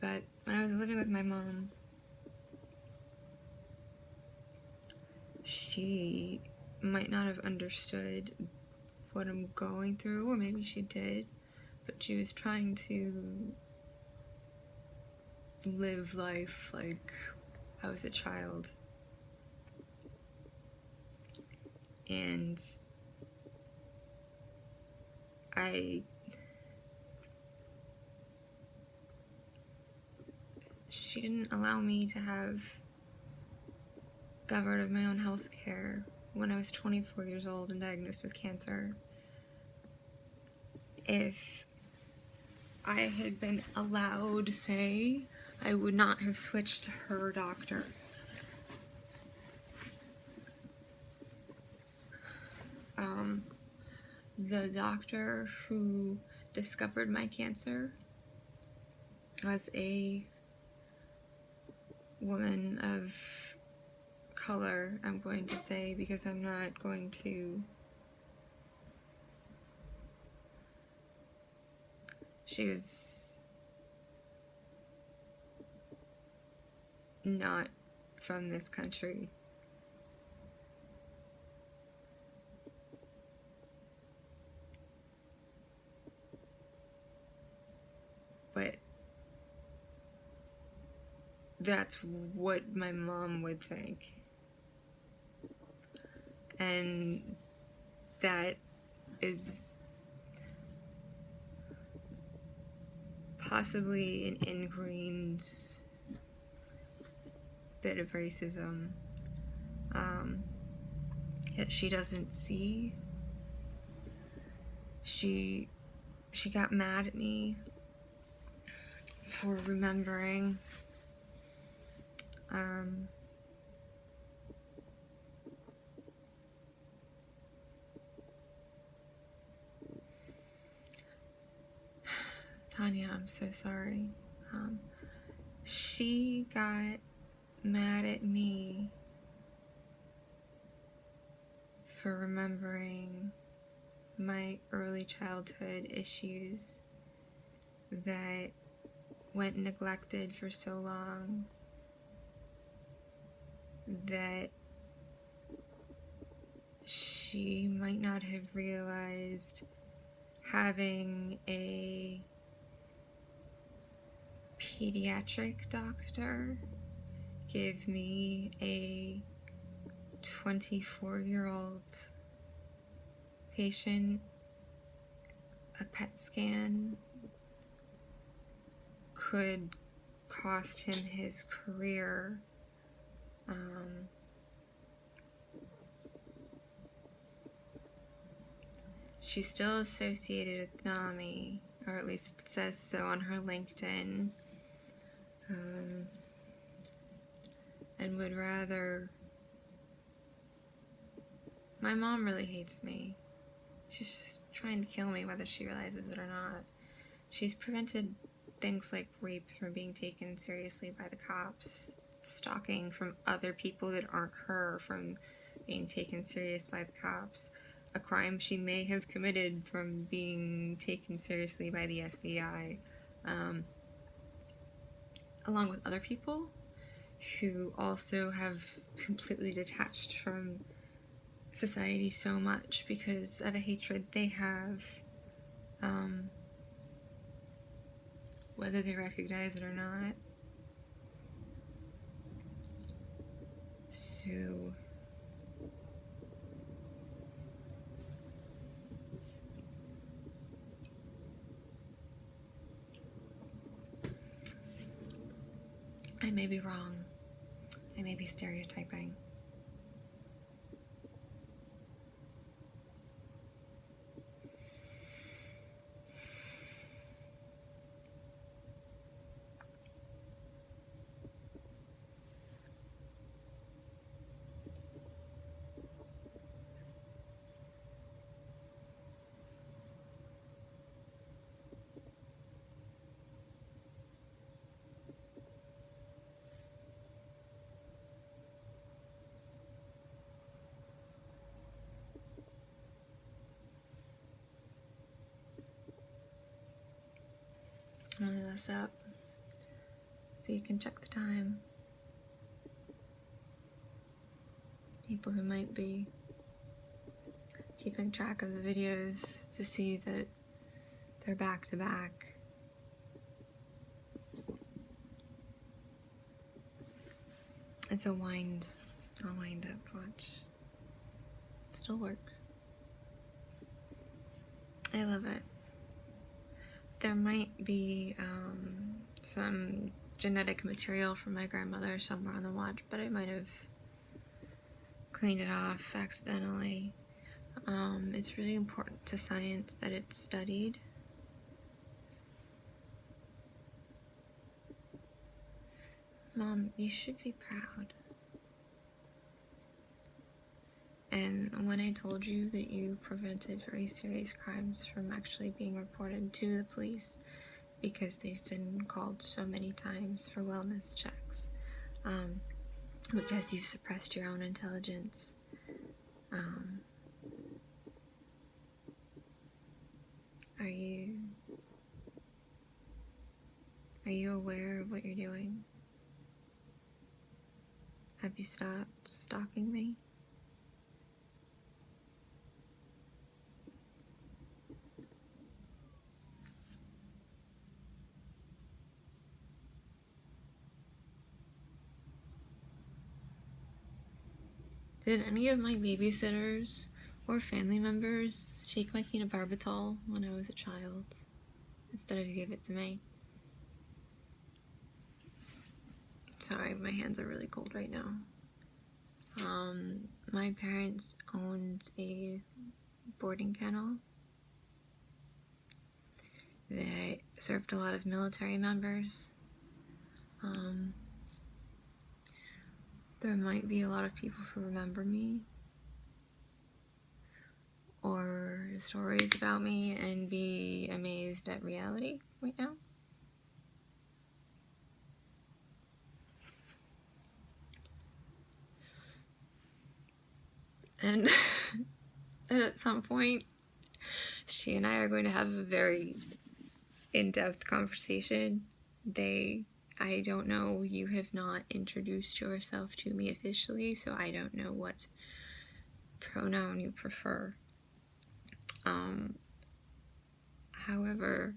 But when I was living with my mom, she might not have understood what I'm going through, or maybe she did, but she was trying to live life like I was a child. And she didn't allow me to have governed of my own health care when I was 24 years old and diagnosed with cancer. If I had been allowed, say, I would not have switched to her doctor. The doctor who discovered my cancer was a woman of color, I'm going to say, because I'm not going to... She was not from this country. But that's what my mom would think. And that is possibly an ingrained bit of racism that she doesn't see. She got mad at me for remembering Tanya, I'm so sorry. She got mad at me for remembering my early childhood issues that went neglected for so long that she might not have realized having a pediatric doctor give me a 24-year-old patient a PET scan could cost him his career. She's still associated with NAMI, or at least says so on her LinkedIn, and would rather... My mom really hates me. She's just trying to kill me, whether she realizes it or not. She's prevented things like rape from being taken seriously by the cops, stalking from other people that aren't her from being taken serious by the cops, a crime she may have committed from being taken seriously by the FBI, along with other people who also have completely detached from society so much because of a hatred they have, whether they recognize it or not. So I may be wrong. I may be stereotyping. I'm gonna look this up so you can check the time. People who might be keeping track of the videos to see that they're back to back. It's a wind up watch. Still works. I love it. There might be some genetic material from my grandmother somewhere on the watch, but I might have cleaned it off accidentally. It's really important to science that it's studied. Mom, you should be proud. And when I told you that you prevented very serious crimes from actually being reported to the police because they've been called so many times for wellness checks, because you've suppressed your own intelligence, are you aware of what you're doing? Have you stopped stalking me? Did any of my babysitters or family members take my phenobarbital when I was a child instead of give it to me? Sorry, my hands are really cold right now. My parents owned a boarding kennel that served a lot of military members. There might be a lot of people who remember me or stories about me and be amazed at reality. right now. And at some point, she and I are going to have a very in-depth conversation. I don't know, you have not introduced yourself to me officially, so I don't know what pronoun you prefer. However,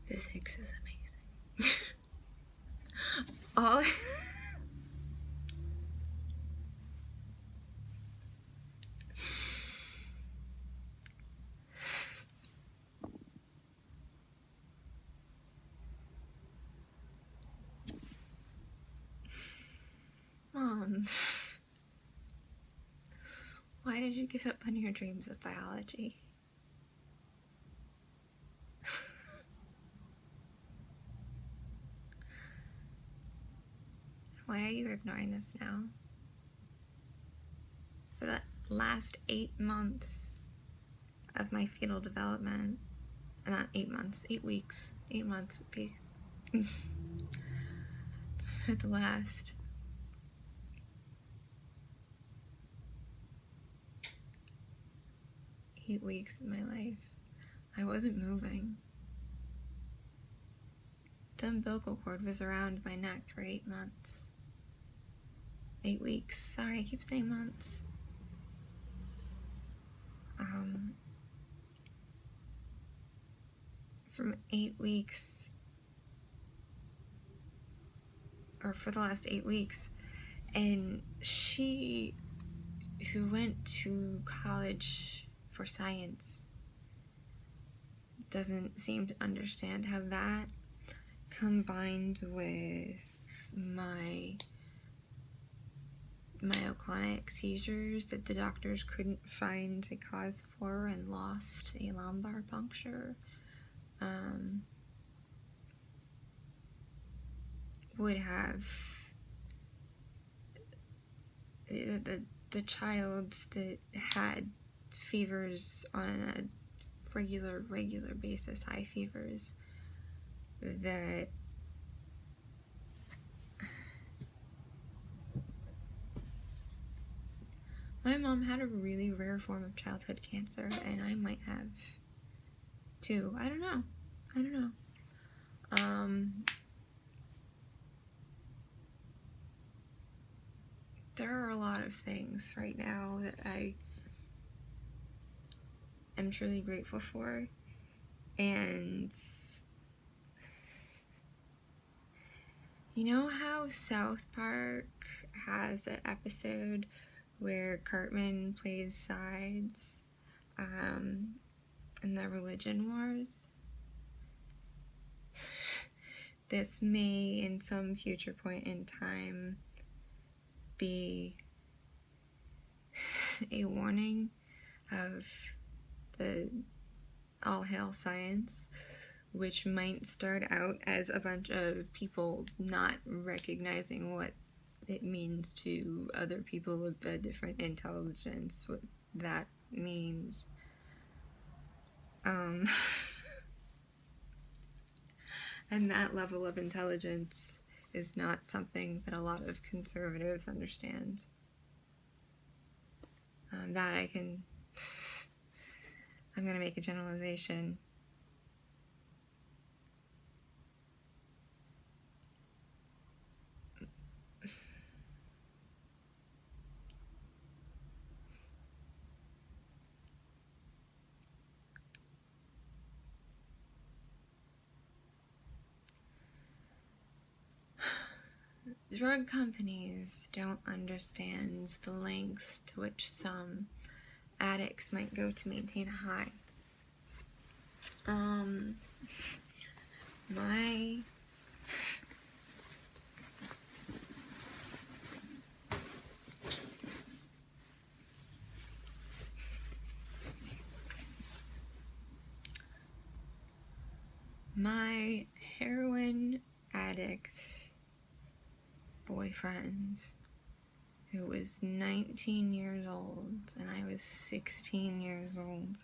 physics is amazing. All Mom, why did you give up on your dreams of biology? Why are you ignoring this now? For the last 8 months of my fetal development, not 8 months, 8 weeks, 8 months would be for the last 8 weeks of my life, I wasn't moving. The umbilical cord was around my neck for 8 months. 8 weeks. Sorry, I keep saying months. From 8 weeks, or for the last 8 weeks, and she, who went to college for science, doesn't seem to understand how that, combined with my myoclonic seizures that the doctors couldn't find a cause for and lost a lumbar puncture, would have the child that had fevers on a regular basis, high fevers, that my mom had a really rare form of childhood cancer, and I might have too. I don't know. There are a lot of things right now that I am truly grateful for, and you know how South Park has an episode where Cartman plays sides in the religion wars? This may, in some future point in time, be a warning of the all hail science, which might start out as a bunch of people not recognizing what it means to other people with a different intelligence, what that means. And that level of intelligence is not something that a lot of conservatives understand. I'm going to make a generalization. Drug companies don't understand the lengths to which some addicts might go to maintain a high. My heroin addict boyfriend, who was 19 years old and I was 16 years old,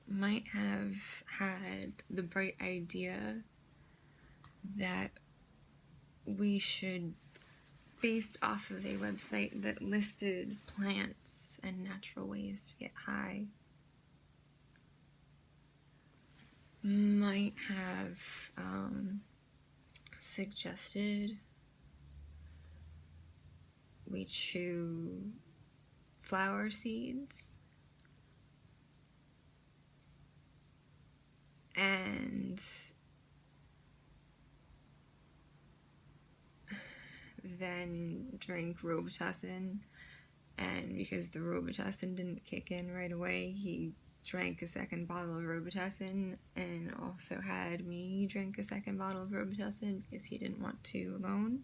might have had the bright idea that we should, based off of a website that listed plants and natural ways to get high, might have suggested we chew flower seeds and then drink Robitussin, and because the Robitussin didn't kick in right away, he drank a second bottle of Robitussin and also had me drink a second bottle of Robitussin because he didn't want to alone.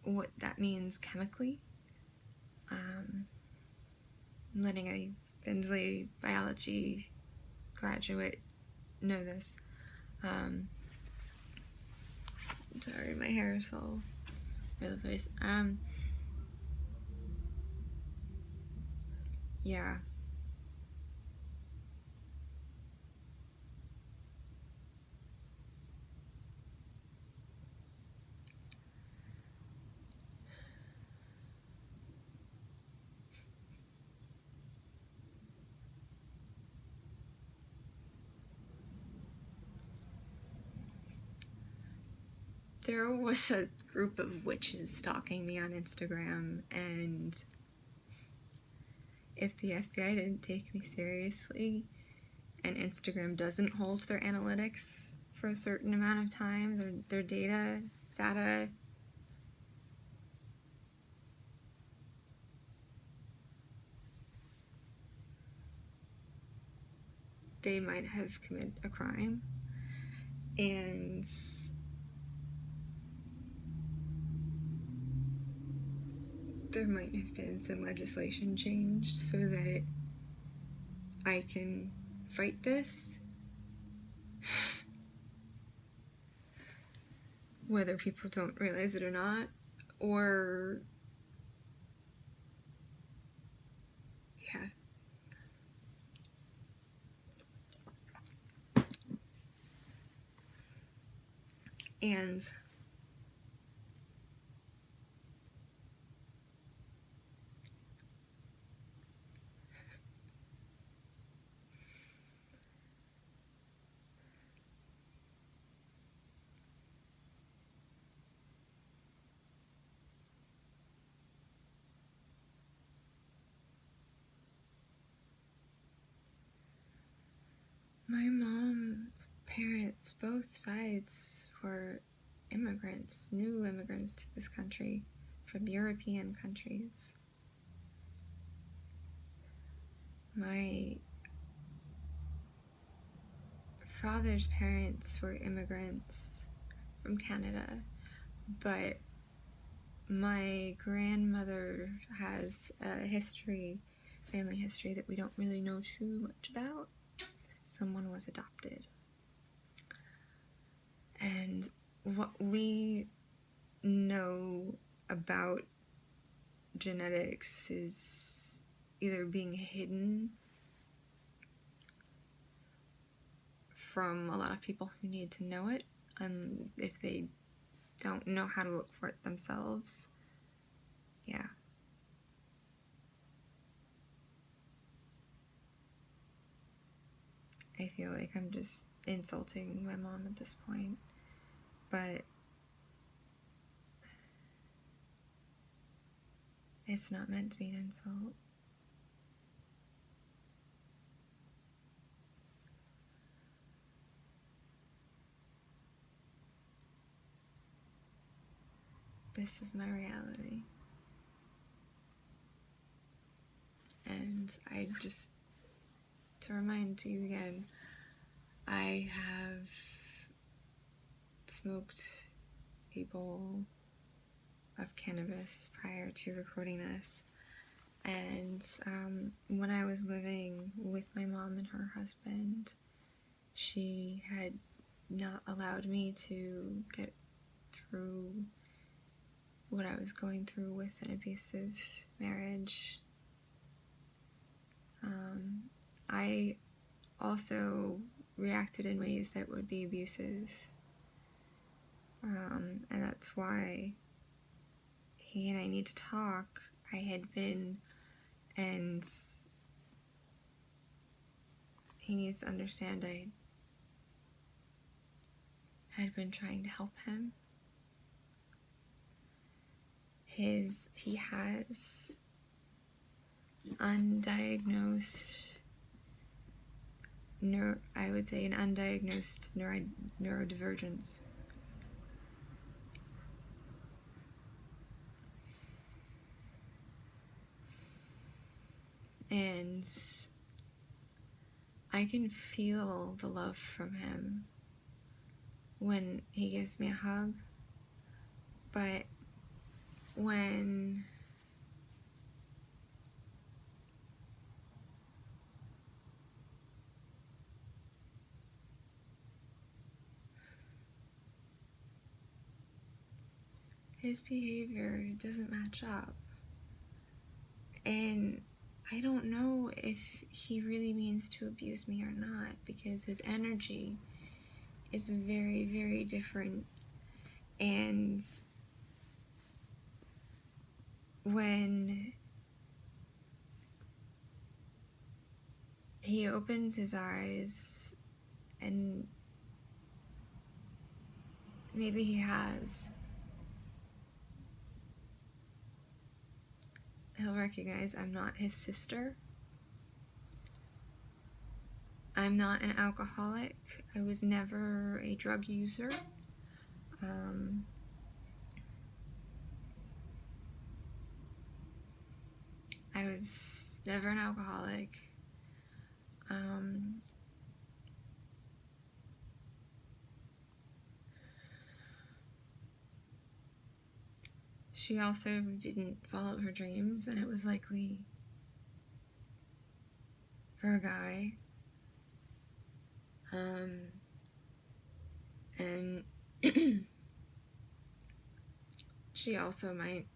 What that means chemically, letting a Finsley biology graduate know this. Sorry, my hair is all over the place. Yeah. There was a group of witches stalking me on Instagram, and if the FBI didn't take me seriously, and Instagram doesn't hold their analytics for a certain amount of time, their data, they might have committed a crime. And there might have been some legislation changed so that I can fight this. Whether people don't realize it or not, or yeah. And my mom's parents, both sides, were immigrants, new immigrants to this country from European countries. My father's parents were immigrants from Canada, but my grandmother has a family history that we don't really know too much about. Someone was adopted. And what we know about genetics is either being hidden from a lot of people who need to know it, and if they don't know how to look for it themselves. Yeah. I feel like I'm just insulting my mom at this point, but it's not meant to be an insult. This is my reality. And I just, to remind you again, I have smoked a bowl of cannabis prior to recording this, And when I was living with my mom and her husband, she had not allowed me to get through what I was going through with an abusive marriage. I also reacted in ways that would be abusive. And that's why he and I need to talk. I had been, and he needs to understand I had been trying to help him. He has undiagnosed I would say an undiagnosed neurodivergence. And I can feel the love from him when he gives me a hug, but when his behavior doesn't match up, and I don't know if he really means to abuse me or not, because his energy is very, very different. And when he opens his eyes, and maybe he has, he'll recognize I'm not his sister. I'm not an alcoholic. I was never a drug user. I was never an alcoholic. She also didn't follow her dreams, and it was likely for a guy. And she also might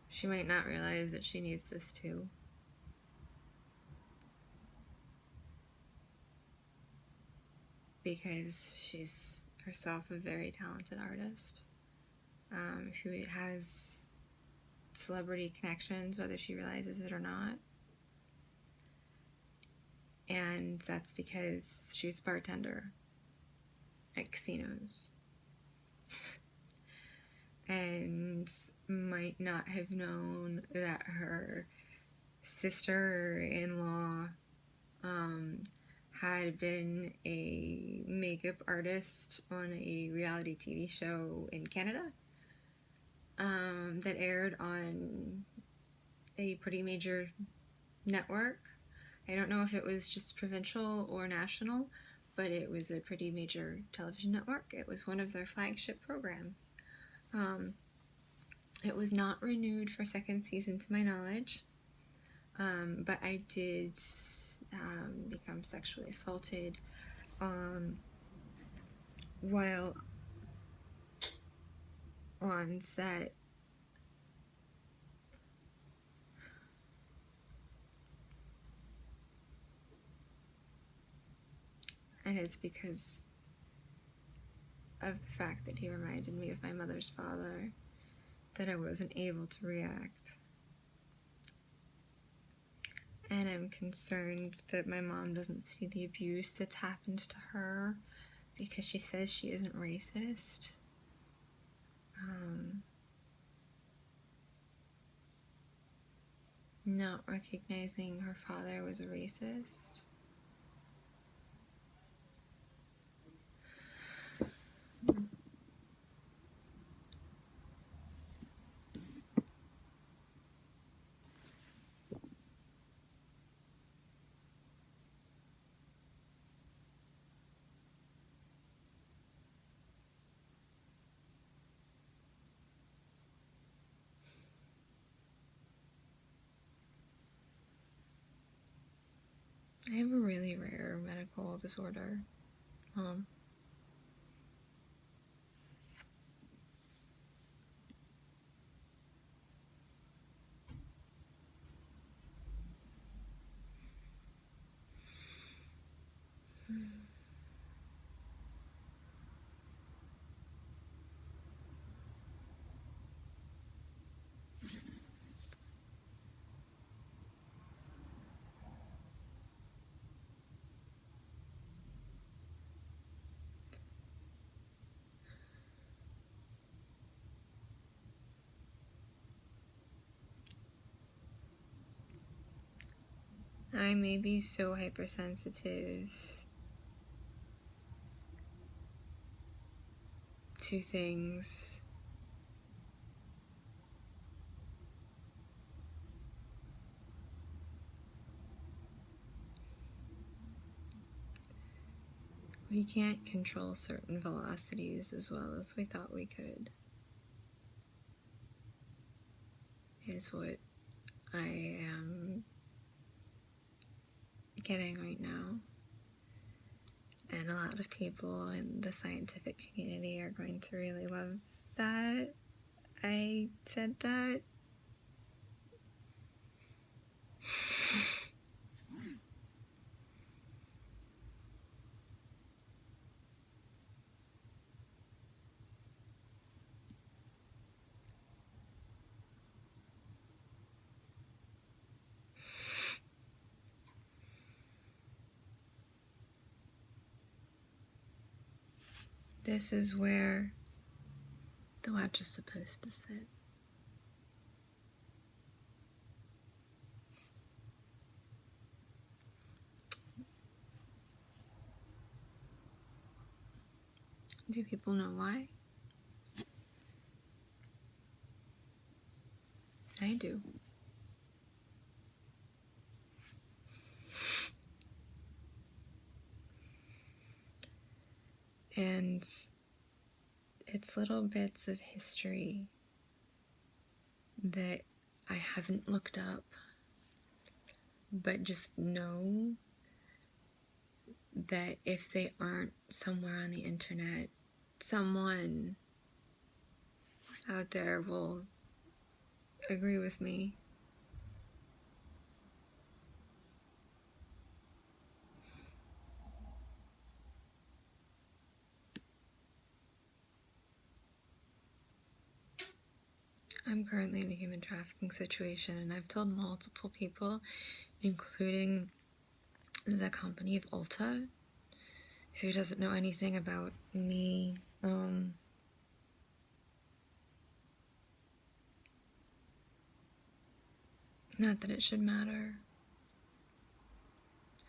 she might not realize that she needs this too. Because she's herself a very talented artist. She has celebrity connections, whether she realizes it or not. And that's because she was a bartender at casinos. And might not have known that her sister-in-law had been a makeup artist on a reality TV show in Canada that aired on a pretty major network. I don't know if it was just provincial or national, but it was a pretty major television network. It was one of their flagship programs. It was not renewed for second season to my knowledge, but I did become sexually assaulted while on set. And it's because of the fact that he reminded me of my mother's father that I wasn't able to react. And I'm concerned that my mom doesn't see the abuse that's happened to her because she says she isn't racist. Not recognizing her father was a racist. I have a really rare medical disorder. I may be so hypersensitive to things we can't control certain velocities as well as we thought we could, is what I am getting right now. And a lot of people in the scientific community are going to really love that I said that. This is where the watch is supposed to sit. Do people know why? I do. And it's little bits of history that I haven't looked up, but just know that if they aren't somewhere on the internet, someone out there will agree with me. I'm currently in a human trafficking situation, and I've told multiple people, including the company of Ulta, who doesn't know anything about me. Not that it should matter.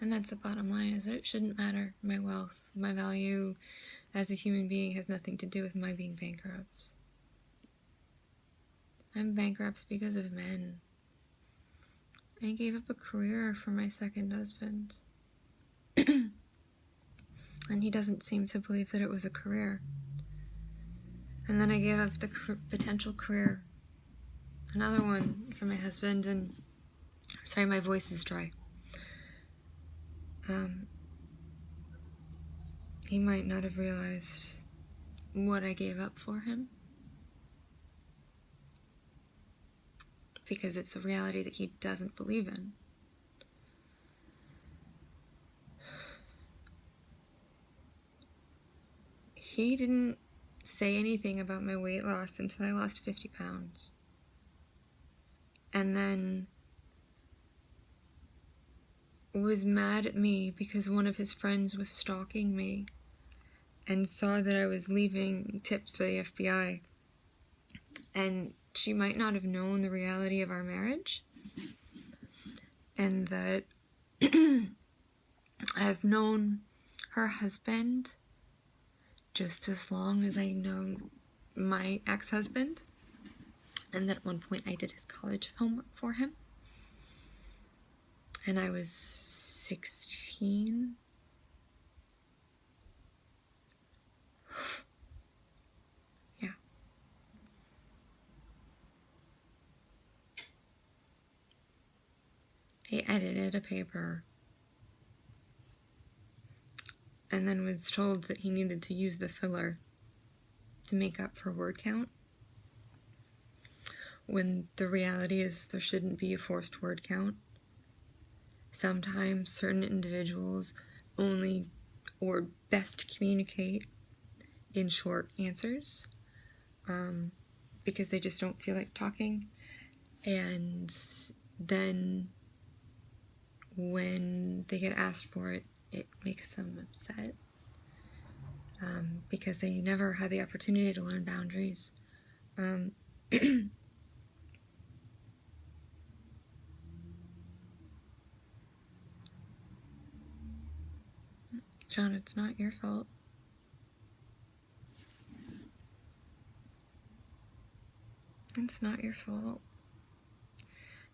And that's the bottom line, is that it shouldn't matter. My wealth, my value as a human being has nothing to do with my being bankrupt. I'm bankrupt because of men. I gave up a career for my second husband. And he doesn't seem to believe that it was a career. And then I gave up the potential career, another one, for my husband, and sorry, my voice is dry. He might not have realized what I gave up for him, because it's a reality that he doesn't believe in. He didn't say anything about my weight loss until I lost 50 pounds. And then was mad at me because one of his friends was stalking me and saw that I was leaving tips for the FBI. And she might not have known the reality of our marriage, and that I've known her husband just as long as I know my ex-husband, and that at one point I did his college homework for him, and I was 16. Yeah. I edited a paper and then was told that he needed to use the filler to make up for word count, when the reality is there shouldn't be a forced word count. Sometimes certain individuals only or best communicate in short answers because they just don't feel like talking, and then when they get asked for it, it makes them upset because they never had the opportunity to learn boundaries. John, it's not your fault. It's not your fault.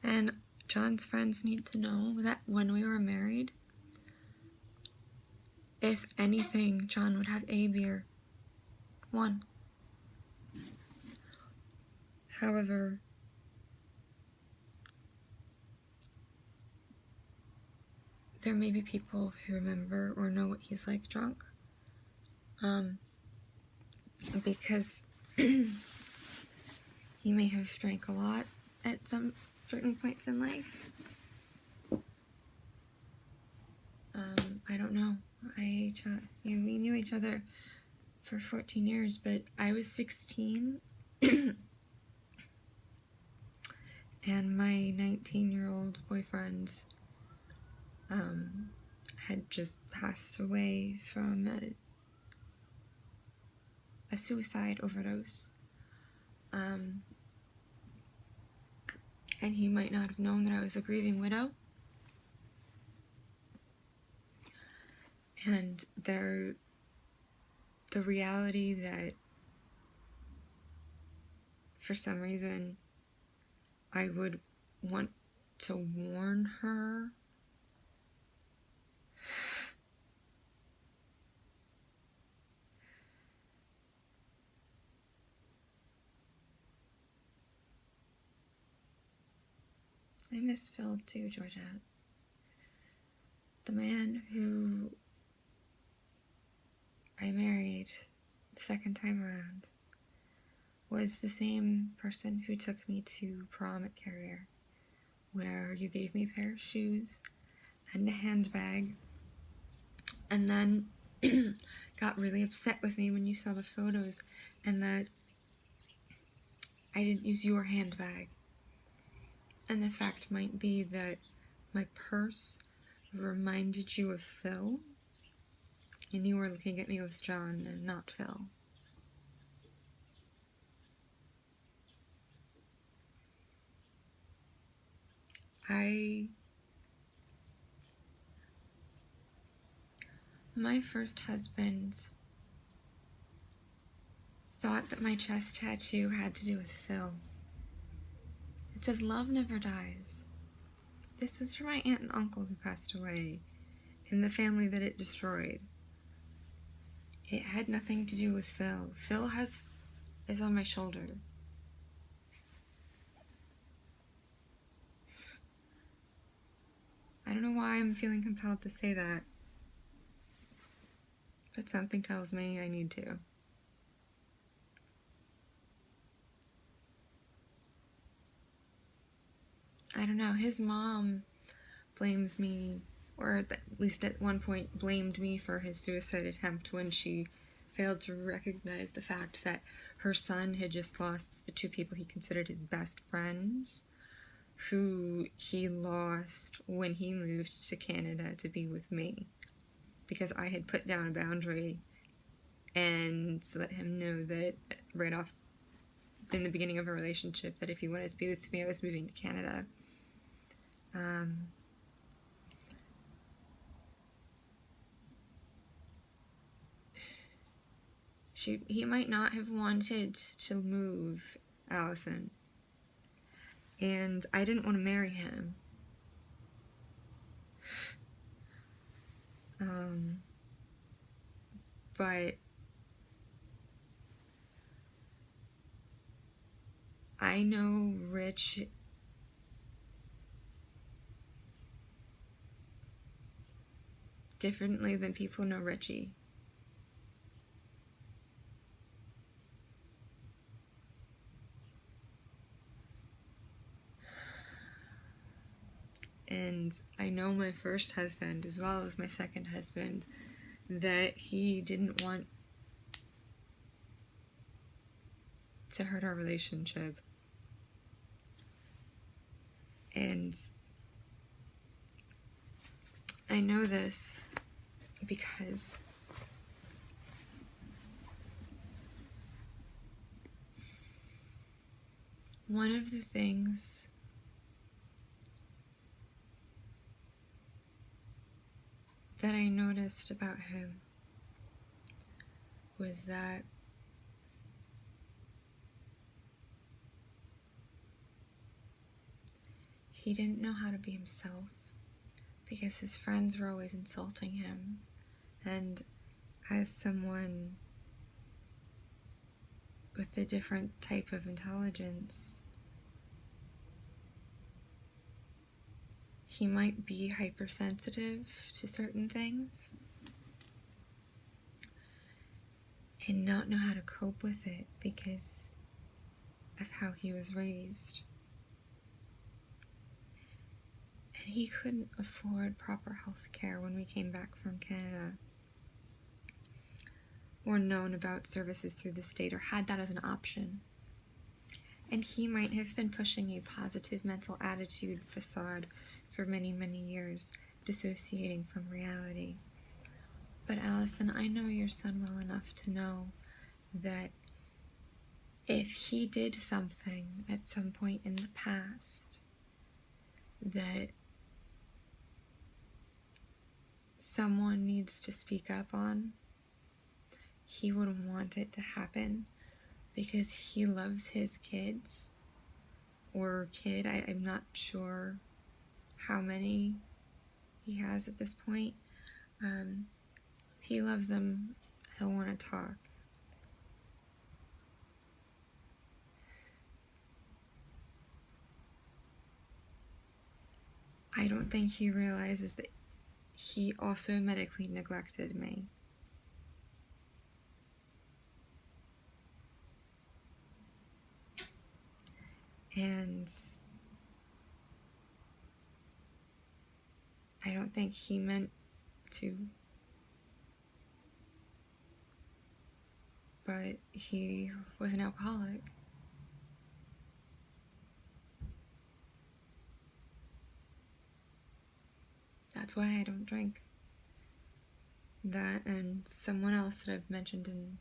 And John's friends need to know that when we were married, if anything, John would have a beer. One. However, there may be people who remember or know what he's like drunk. Because he may have drank a lot at some certain points in life. I don't know. We knew each other for 14 years, but I was 16 and my 19-year-old boyfriend had just passed away from a suicide overdose. And he might not have known that I was a grieving widow. And the reality that for some reason I would want to warn her I miss Phil too, Georgette. The man who I married the second time around was the same person who took me to prom at Carrier, where you gave me a pair of shoes and a handbag, and then got really upset with me when you saw the photos and that I didn't use your handbag. And the fact might be that my purse reminded you of Phil, and you were looking at me with John and not Phil. My first husband thought that my chest tattoo had to do with Phil. It says, "Love never dies." This was for my aunt and uncle who passed away in the family that it destroyed. It had nothing to do with Phil. Phil is on my shoulder. I don't know why I'm feeling compelled to say that, but something tells me I need to. I don't know, his mom blames me, or at least at one point blamed me for his suicide attempt when she failed to recognize the fact that her son had just lost the two people he considered his best friends, who he lost when he moved to Canada to be with me, because I had put down a boundary and let him know that right off in the beginning of a relationship that if he wanted to be with me, I was moving to Canada. He might not have wanted to move Allison, and I didn't want to marry him. But I know Rich differently than people know Richie. And I know my first husband, as well as my second husband, that he didn't want to hurt our relationship. And I know this because one of the things that I noticed about him was that he didn't know how to be himself because his friends were always insulting him. And as someone with a different type of intelligence, he might be hypersensitive to certain things and not know how to cope with it because of how he was raised. And he couldn't afford proper health care when we came back from Canada, or known about services through the state, or had that as an option. And he might have been pushing a positive mental attitude facade for many, many years, dissociating from reality. But Allison, I know your son well enough to know that if he did something at some point in the past that someone needs to speak up on, he would want it to happen because he loves his kids, or kid. I'm not sure how many he has at this point. He loves them. He'll want to talk. I don't think he realizes that he also medically neglected me. And I don't think he meant to. But he was an alcoholic. That's why I don't drink. That and someone else that I've mentioned in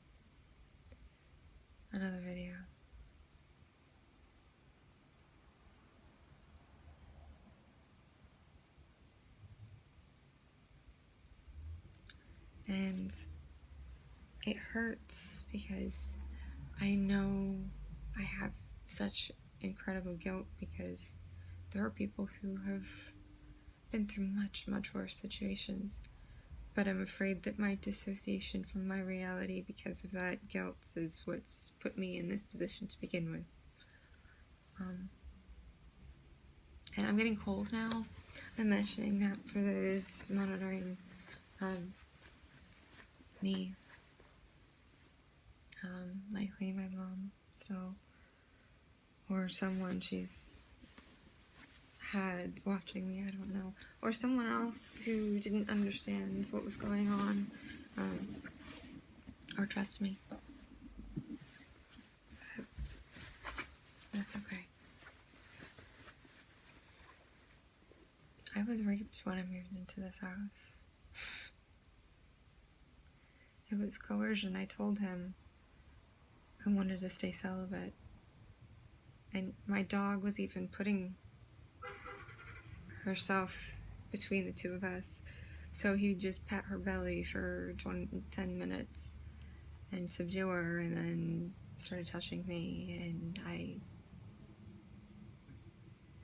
another video. And it hurts because I know I have such incredible guilt because there are people who have been through much, much worse situations. But I'm afraid that my dissociation from my reality because of that guilt is what's put me in this position to begin with. And I'm getting cold now. I'm mentioning that for those monitoring me. Likely my mom still, or someone she's had watching me, I don't know, or someone else who didn't understand what was going on, or trust me. That's okay. I was raped when I moved into this house. It was coercion. I told him I wanted to stay celibate. And my dog was even putting herself between the two of us. So he'd just pat her belly for 10 minutes and subdue her, and then started touching me, and I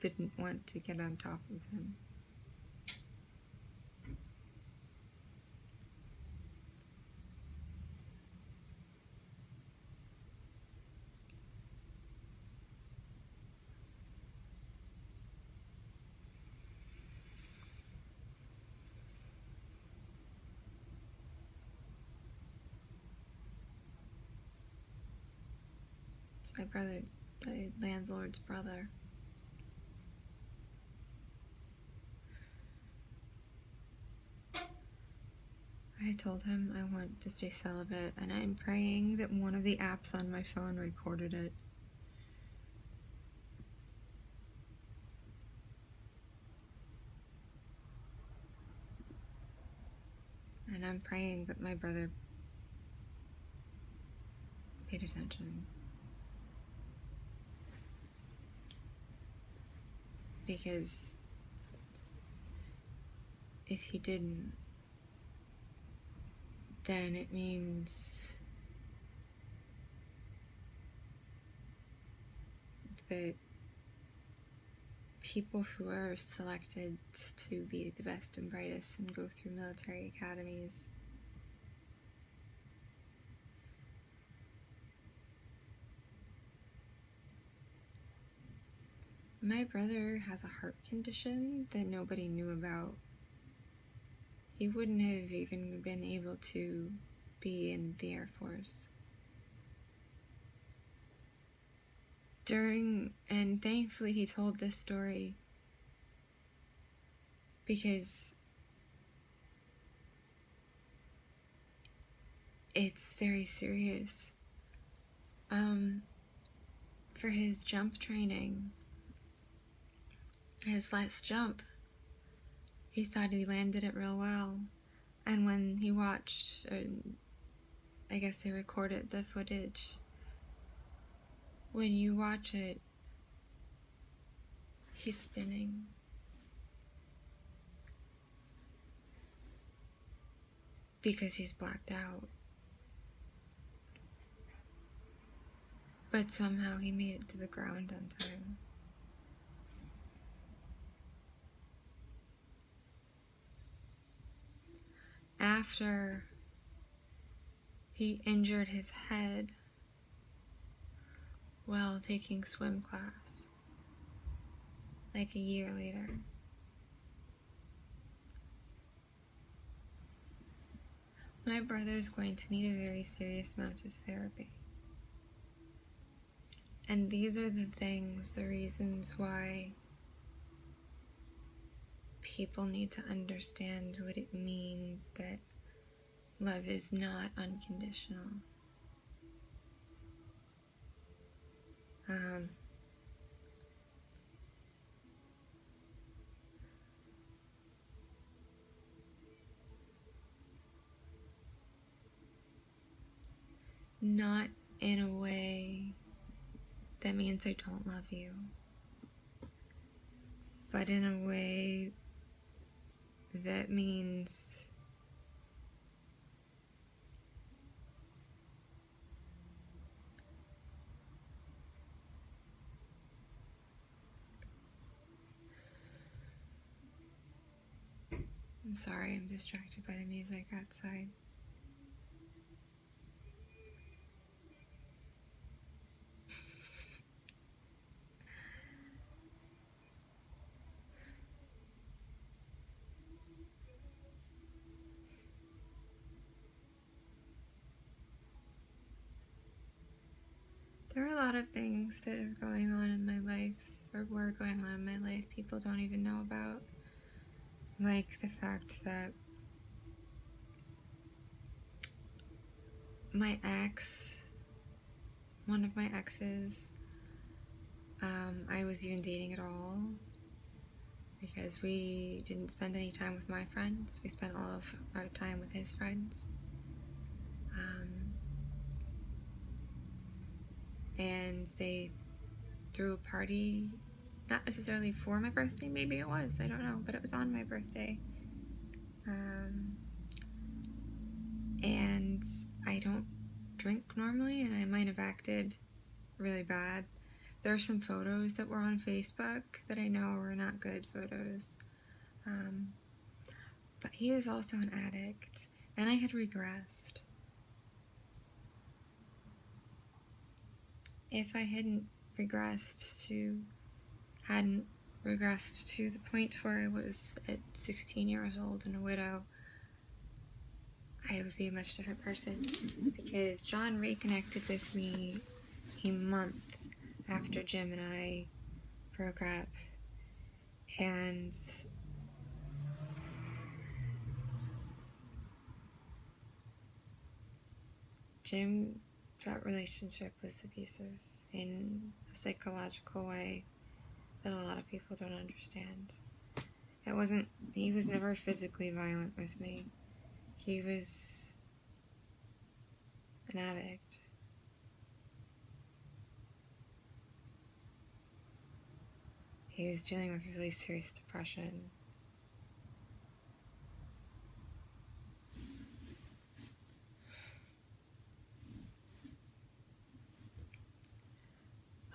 didn't want to get on top of him. my brother, the landlord's brother. I told him I want to stay celibate, and I'm praying that one of the apps on my phone recorded it. And I'm praying that my brother paid attention. Because if he didn't, then it means that people who are selected to be the best and brightest and go through military academies my brother has a heart condition that nobody knew about. He wouldn't have even been able to be in the Air Force. And thankfully he told this story because it's very serious. For his jump training, his last jump, he thought he landed it real well. And when he watched, I guess they recorded the footage, when you watch it, he's spinning. Because he's blacked out. But somehow he made it to the ground on time. After he injured his head while taking swim class, like a year later. My brother's going to need a very serious amount of therapy. And these are the reasons why people need to understand what it means that love is not unconditional. Not in a way that means I don't love you, but in a way that means I'm sorry, I'm distracted by the music outside. There are a lot of things that are going on in my life, or were going on in my life, people don't even know about. Like the fact that my ex, one of my exes, I was even dating at all because we didn't spend any time with my friends. We spent all of our time with his friends. And they threw a party, not necessarily for my birthday, maybe it was, I don't know, but it was on my birthday. And I don't drink normally, and I might have acted really bad. There are some photos that were on Facebook that I know were not good photos. But he was also an addict, and I had regressed. If I hadn't regressed to the point where I was at 16 years old and a widow, I would be a much different person, because John reconnected with me a month after Jim and I broke up, and that relationship was abusive in a psychological way that a lot of people don't understand. He was never physically violent with me. He was an addict. He was dealing with really serious depression.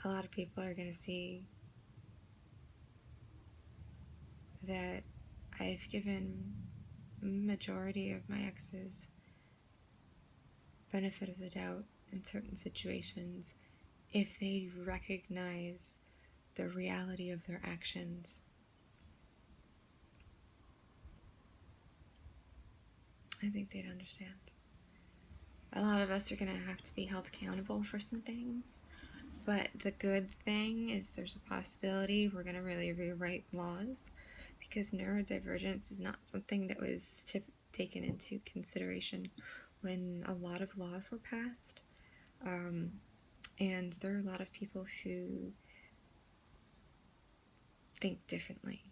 A lot of people are going to see that I've given majority of my exes benefit of the doubt in certain situations if they recognize the reality of their actions. I think they'd understand. A lot of us are going to have to be held accountable for some things, but the good thing is there's a possibility we're going to really rewrite laws, because neurodivergence is not something that was taken into consideration when a lot of laws were passed. And there are a lot of people who think differently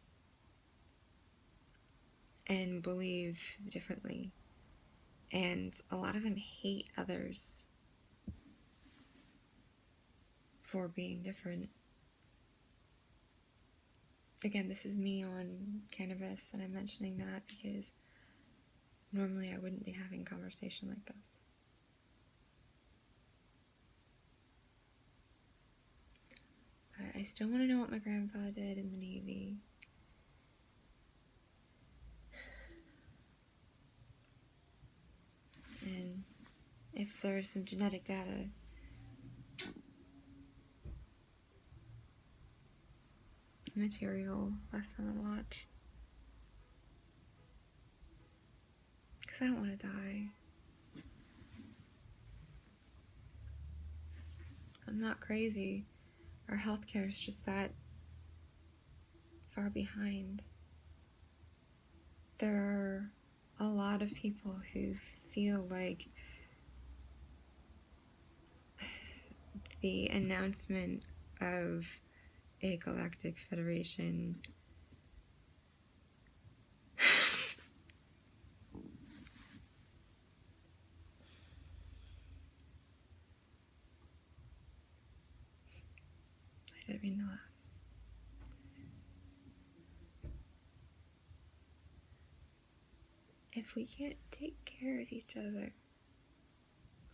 and believe differently, and a lot of them hate others for being different. Again, this is me on Cannabis, and I'm mentioning that because normally I wouldn't be having a conversation like this. But I still want to know what my grandpa did in the Navy. And if there's some genetic data material left on the watch. Because I don't want to die. I'm not crazy. Our healthcare is just that far behind. There are a lot of people who feel like the announcement of a galactic federation I didn't mean to laugh. If we can't take care of each other,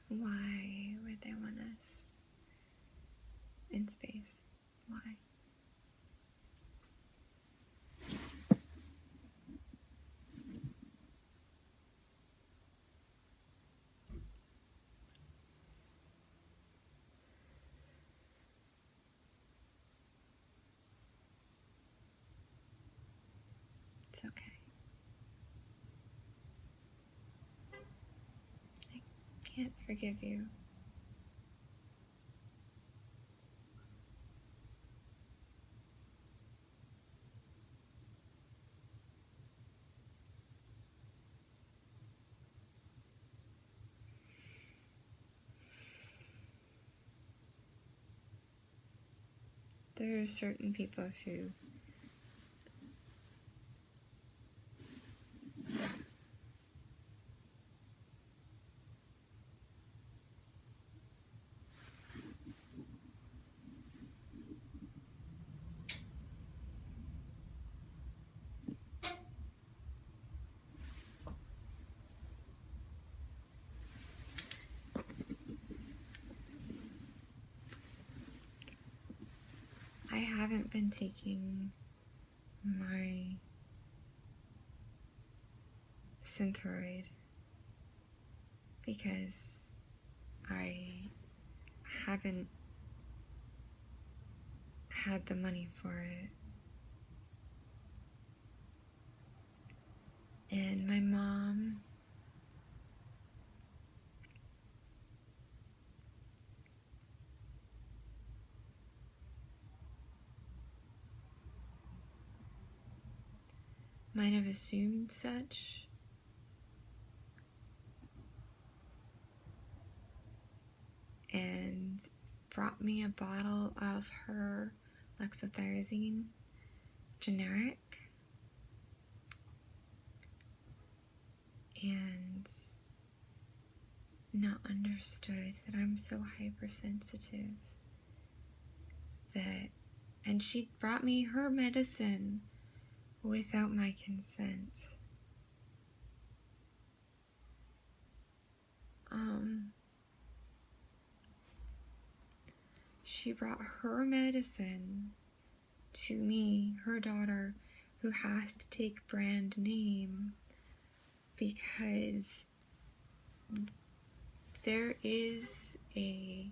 why would they want us in space? Why? It's okay. I can't forgive you. There are certain people who I haven't been taking my Synthroid because I haven't had the money for it. And my mom might have assumed such. And brought me a bottle of her lexothiazine generic. And not understood that I'm so hypersensitive that, and she brought me her medicine without my consent. She brought her medicine to me, her daughter, who has to take brand name, because there is a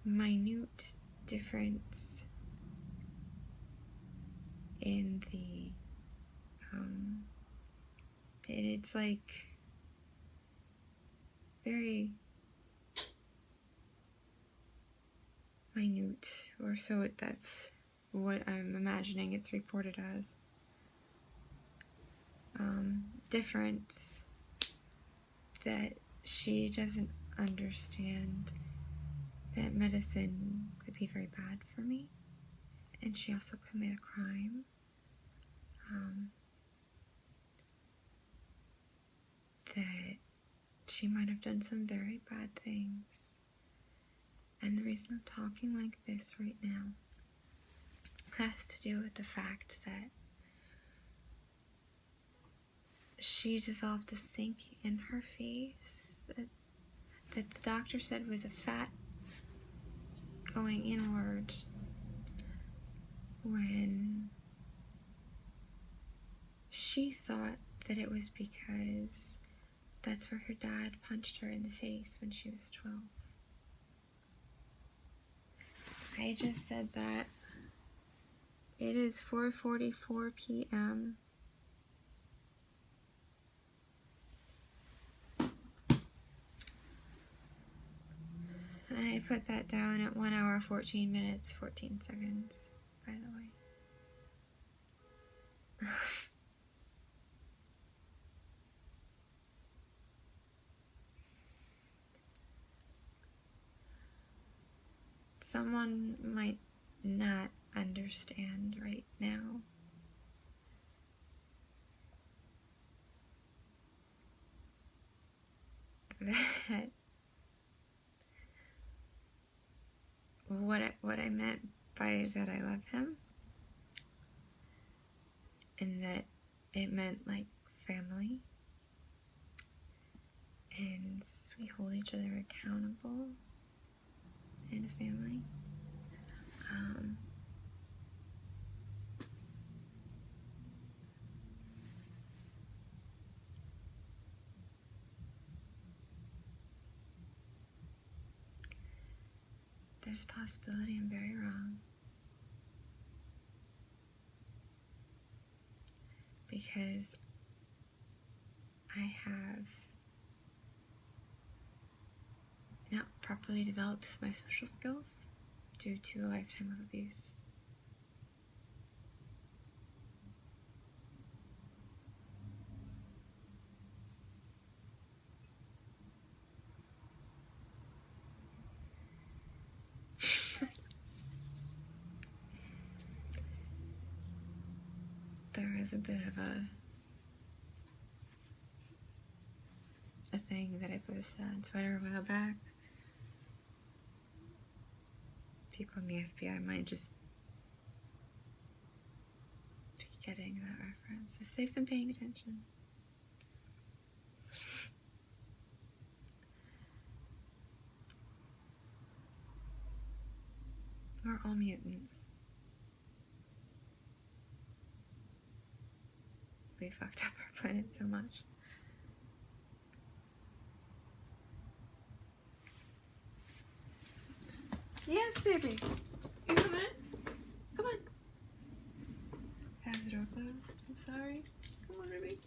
minute difference in the, and it's like very minute, or so that's what I'm imagining it's reported as. Difference that she doesn't understand that medicine could be very bad for me, and she also commit a crime. That she might have done some very bad things. And the reason I'm talking like this right now has to do with the fact that she developed a sink in her face that the doctor said was a fat going inward, when she thought that it was because that's where her dad punched her in the face when she was 12. I just said that. It is 4:44 p.m. I put that down at 1 hour, 14 minutes, 14 seconds, by the way. Someone might not understand right now that what I meant by that I love him, and that it meant like family, and we hold each other accountable in a family. There's a possibility I'm very wrong, because I have not properly developed my social skills due to a lifetime of abuse. There is a bit of a thing that I posted on Twitter a while back. People in the FBI might just be getting that reference if they've been paying attention. We're all mutants. We fucked up our planet so much. Yes, baby. You come in? Come on. I have the door closed. I'm sorry. Come on, baby.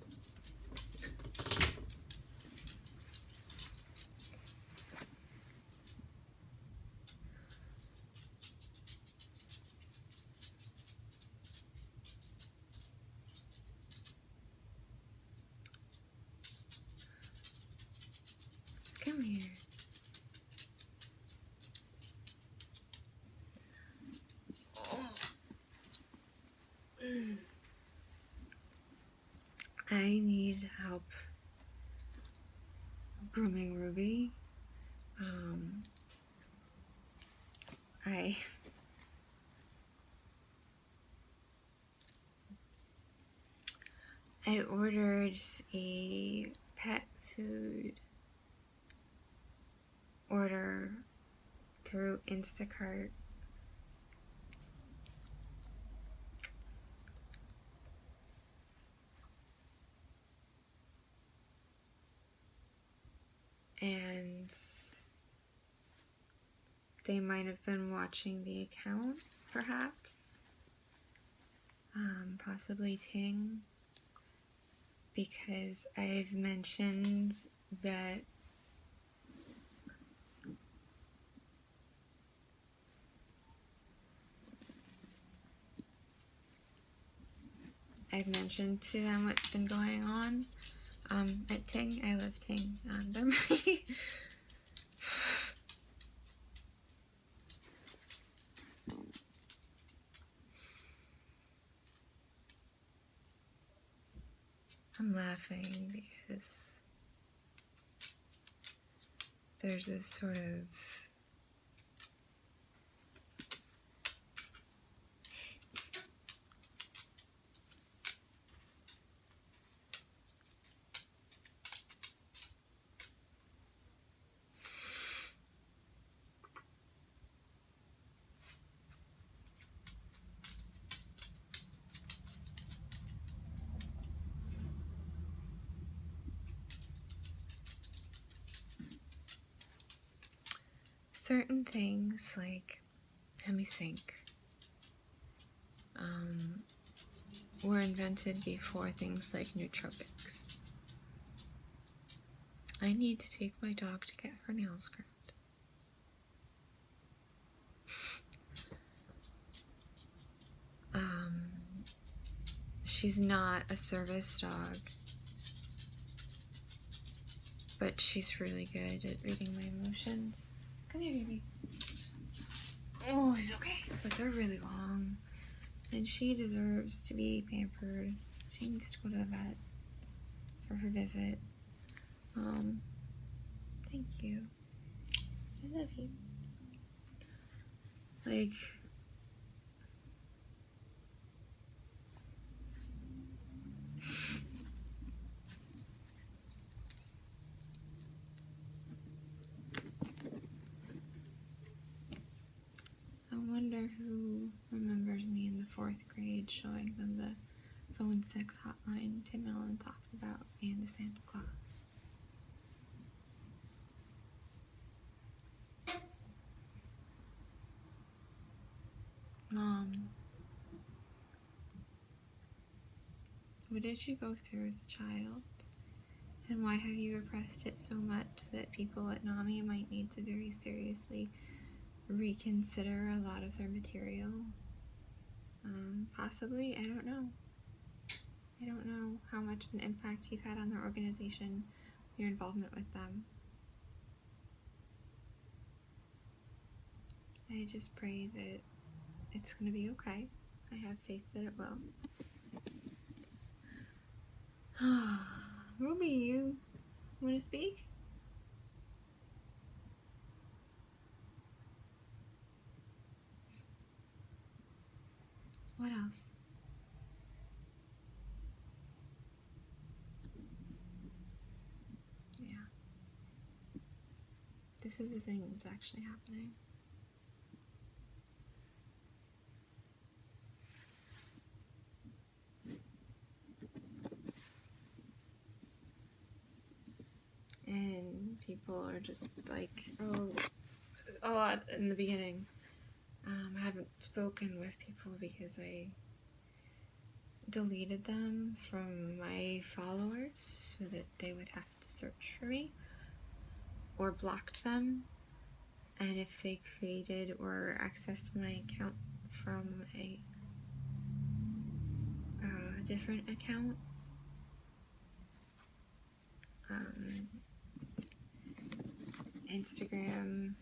I need help grooming Ruby. I ordered a pet food order through Instacart. And they might have been watching the account, perhaps. Possibly Ting, because I've mentioned that to them what's been going on at Ting. I love Ting. They're my I'm laughing because there's this sort of certain things, like, let me think, were invented before things like nootropics. I need to take my dog to get her nails groomed. She's not a service dog, but she's really good at reading my emotions. Come here, baby. Oh, he's okay. But they're really long, and she deserves to be pampered. She needs to go to the vet for her visit. Thank you. I love you. Like, I wonder who remembers me in the 4th grade showing them the phone sex hotline Tim Allen talked about and the Santa Claus. Mom, what did you go through as a child? And why have you repressed it so much that people at NAMI might need to very seriously reconsider a lot of their material? Possibly, I don't know. I don't know how much an impact you've had on their organization, your involvement with them. I just pray that it's going to be okay. I have faith that it will. Ruby, you want to speak? What else? Yeah. This is the thing that's actually happening. And people are just like, oh, a lot in the beginning. I haven't spoken with people because I deleted them from my followers so that they would have to search for me, or blocked them. And if they created or accessed my account from a different account, Instagram.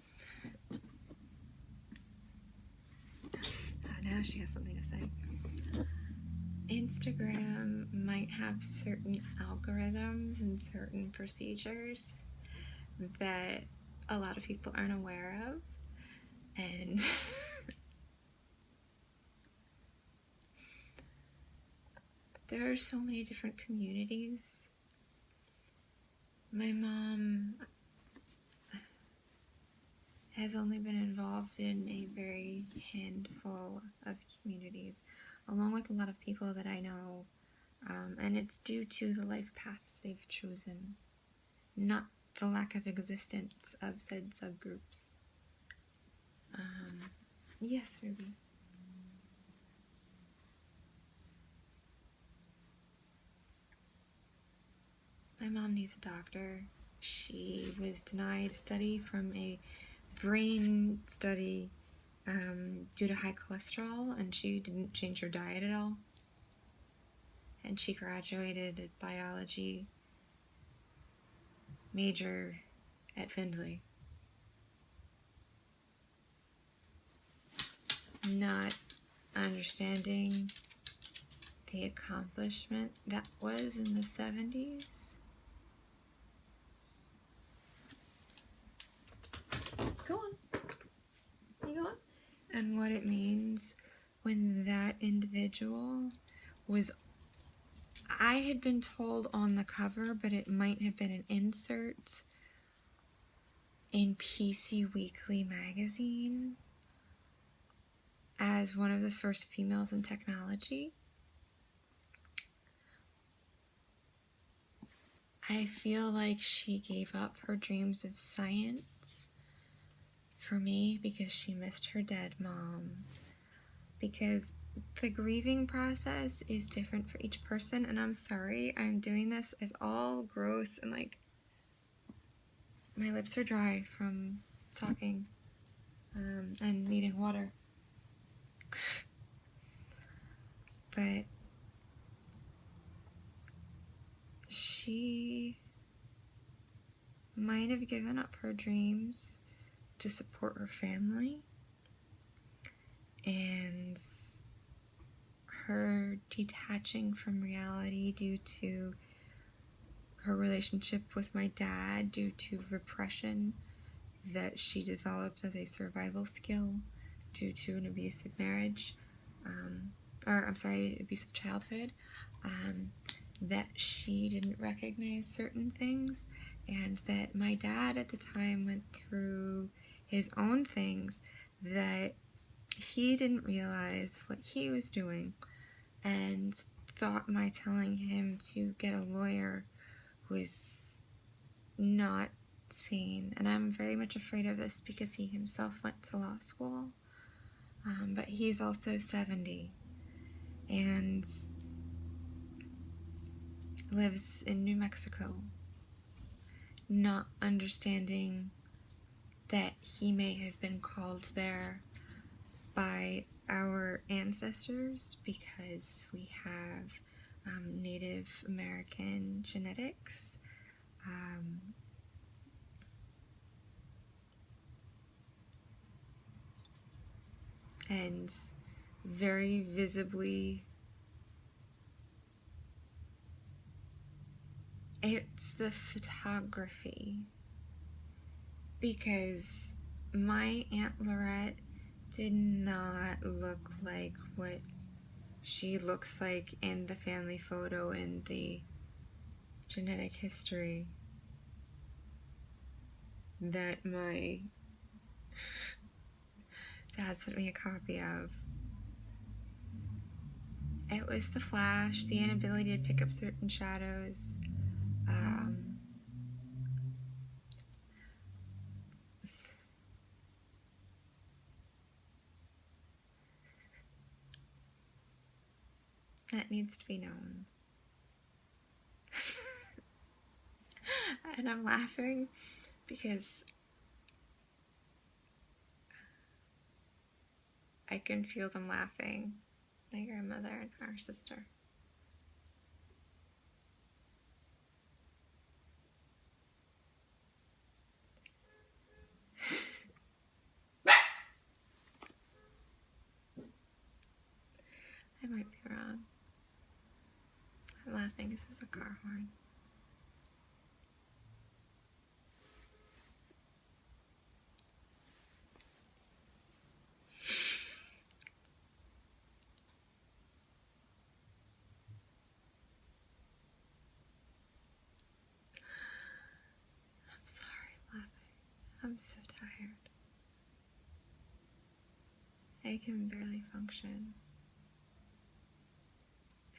Now she has something to say. Instagram might have certain algorithms and certain procedures that a lot of people aren't aware of, and there are so many different communities. My mom has only been involved in a very handful of communities, along with a lot of people that I know, and it's due to the life paths they've chosen, not the lack of existence of said subgroups. Yes, Ruby. My mom needs a doctor. She was denied study from a brain study due to high cholesterol, and she didn't change her diet at all. And she graduated at biology major at Findlay. Not understanding the accomplishment that was in the 70s. Go on. You go on. And what it means when that individual was, I had been told on the cover, but it might have been an insert in PC Weekly magazine as one of the first females in technology. I feel like she gave up her dreams of science for me because she missed her dead mom. Because the grieving process is different for each person, and I'm sorry, I'm doing this as all gross and like my lips are dry from talking and needing water. But she might have given up her dreams to support her family, and her detaching from reality due to her relationship with my dad, due to repression that she developed as a survival skill due to an abusive marriage, abusive childhood, that she didn't recognize certain things, and that my dad at the time went through his own things that he didn't realize what he was doing, and thought my telling him to get a lawyer was not sane. And I'm very much afraid of this because he himself went to law school, but he's also 70 and lives in New Mexico, not understanding that he may have been called there by our ancestors because we have Native American genetics. And very visibly, it's the photography, because my Aunt Lorette did not look like what she looks like in the family photo in the genetic history that my dad sent me a copy of. It was the flash, the inability to pick up certain shadows. That needs to be known. And I'm laughing because I can feel them laughing. My grandmother and our sister. I might be wrong. nothing. This was a car horn. I'm sorry, I'm laughing. I'm so tired. I can barely function.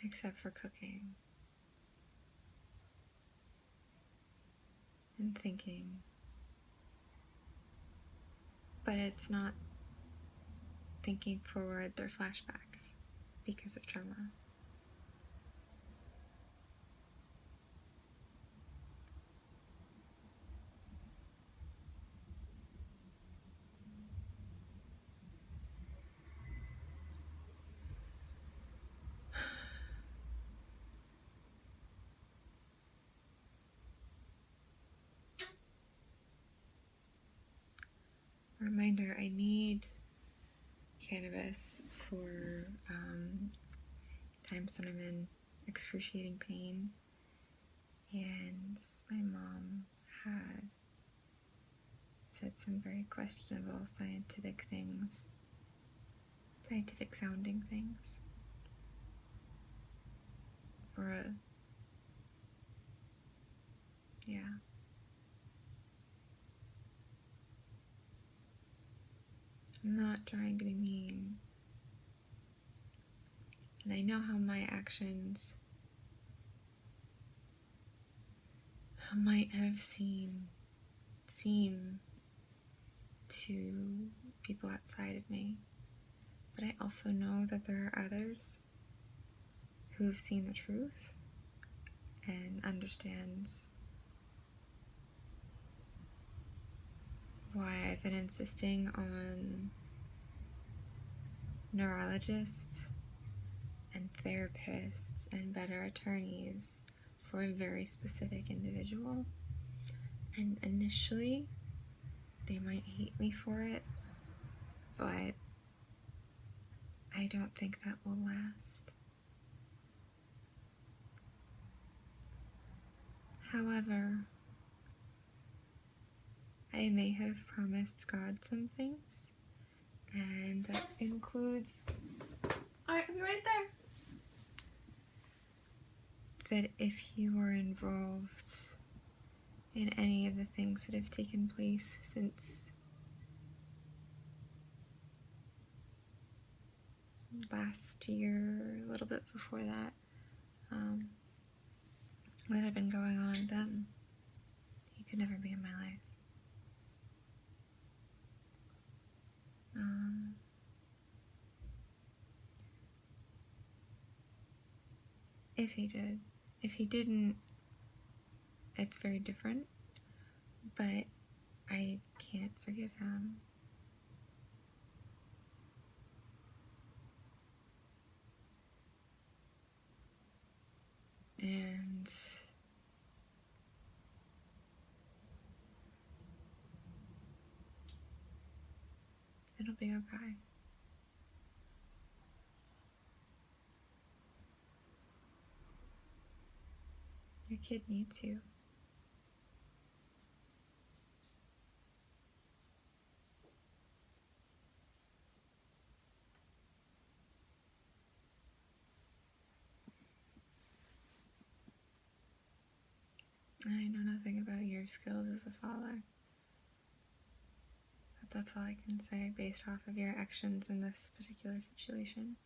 Except for cooking. And thinking. But it's not thinking forward, they're flashbacks because of trauma. Reminder, I need cannabis for times when I'm in excruciating pain, and my mom had said some very questionable scientific sounding things for I'm not trying to be mean. And I know how my actions might have seem to people outside of me. But I also know that there are others who have seen the truth and understands why I've been insisting on neurologists and therapists and better attorneys for a very specific individual. And initially, they might hate me for it, but I don't think that will last. However, I may have promised God some things, and that includes... Alright, I'll be right there. That if you are involved in any of the things that have taken place since last year, a little bit before that, that have been going on, then you could never be in my life. If he did. If he didn't, it's very different, but I can't forgive him. And it'll be okay. Your kid needs you. I know nothing about your skills as a father, but that's all I can say based off of your actions in this particular situation.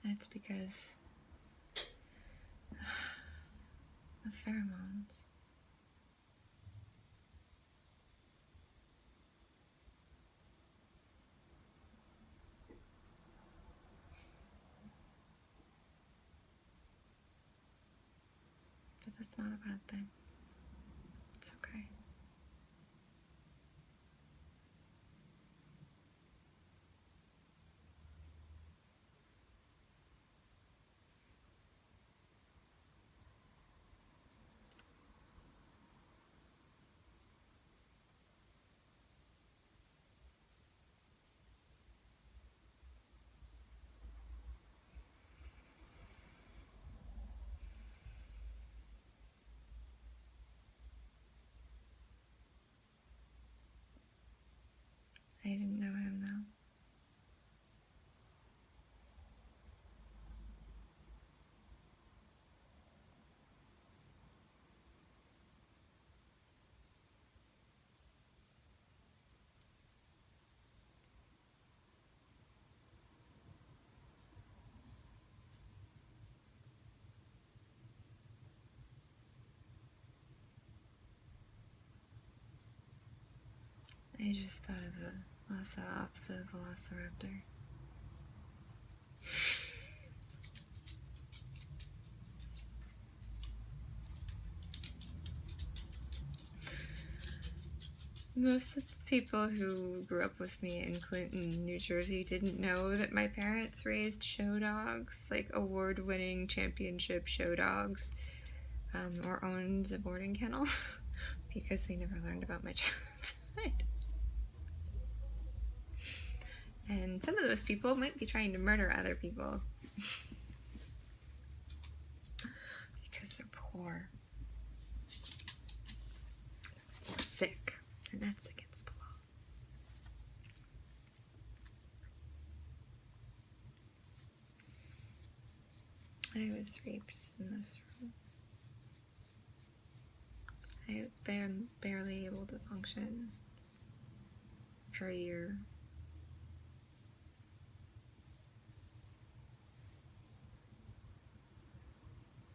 And it's because of pheromones. But that's not a bad thing. It's okay. I just thought of a opposite velociraptor. Most of the people who grew up with me in Clinton, New Jersey, didn't know that my parents raised show dogs, like award-winning championship show dogs, or owned a boarding kennel, because they never learned about my childhood. And some of those people might be trying to murder other people because they're poor or sick, and that's against the law. I was raped in this room. I've been barely able to function for a year.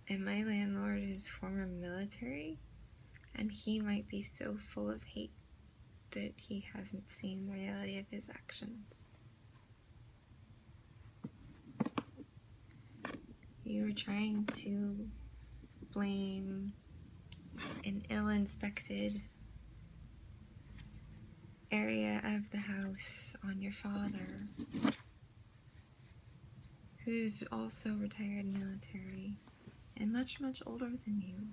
And my landlord is former military, and he might be so full of hate that he hasn't seen the reality of his actions. You were trying to blame an ill-inspected area of the house on your father, who's also retired military and much, much older than you.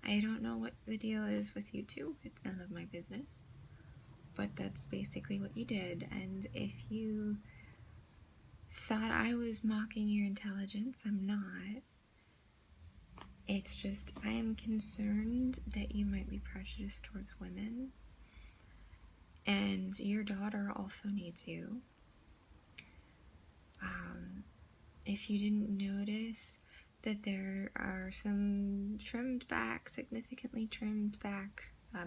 I don't know what the deal is with you two. It's none of my business. But that's basically what you did. And if you thought I was mocking your intelligence, I'm not. It's just I am concerned that you might be prejudiced towards women. And your daughter also needs you. If you didn't notice that there are some significantly trimmed back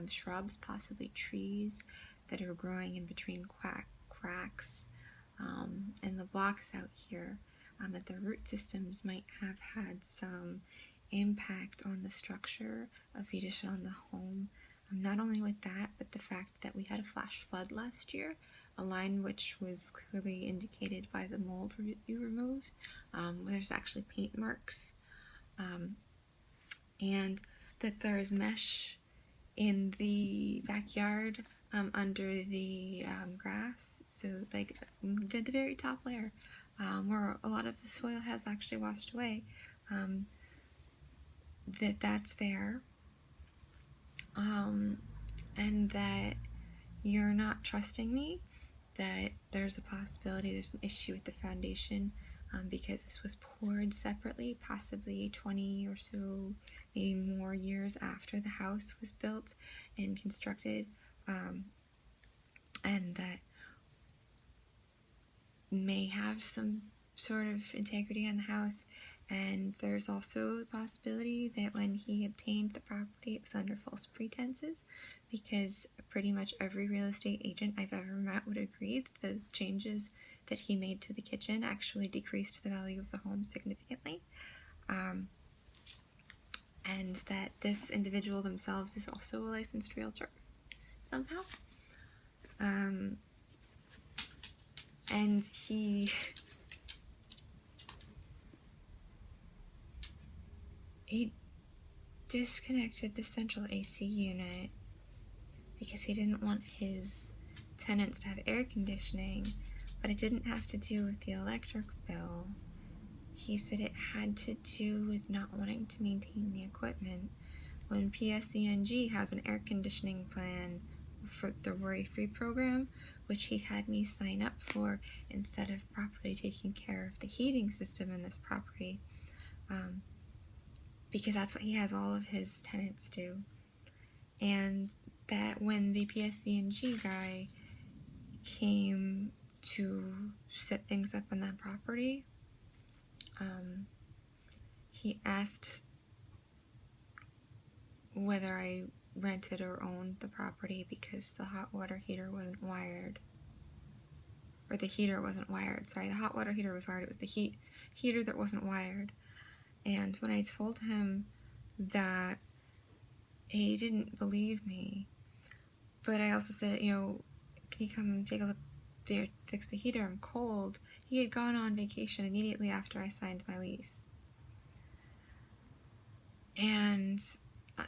shrubs, possibly trees, that are growing in between cracks and the blocks out here, that the root systems might have had some impact on the structure of the addition on the home. Not only with that, but the fact that we had a flash flood last year, a line which was clearly indicated by the mold you removed. There's actually paint marks, and that there's mesh in the backyard under the grass, so like the very top layer, where a lot of the soil has actually washed away, that's there, and that you're not trusting me, that there's a possibility there's an issue with the foundation, because this was poured separately, possibly 20 or so, maybe more years after the house was built and constructed, and that may have some sort of integrity on the house. And there's also the possibility that when he obtained the property, it was under false pretenses, because pretty much every real estate agent I've ever met would agree that the changes that he made to the kitchen actually decreased the value of the home significantly, and that this individual themselves is also a licensed realtor somehow, and he disconnected the central AC unit because he didn't want his tenants to have air conditioning, but it didn't have to do with the electric bill. He said it had to do with not wanting to maintain the equipment, when PSENG has an air conditioning plan for the Worry-Free program, which he had me sign up for instead of properly taking care of the heating system in this property, because that's what he has all of his tenants do. And that when the PSENG guy came to set things up on that property, he asked whether I rented or owned the property because the hot water heater wasn't wired. Or the heater wasn't wired. Sorry, the hot water heater was wired. It was the heater that wasn't wired. And when I told him that he didn't believe me. But I also said, can you come take a look, fix the heater, I'm cold. He had gone on vacation immediately after I signed my lease. And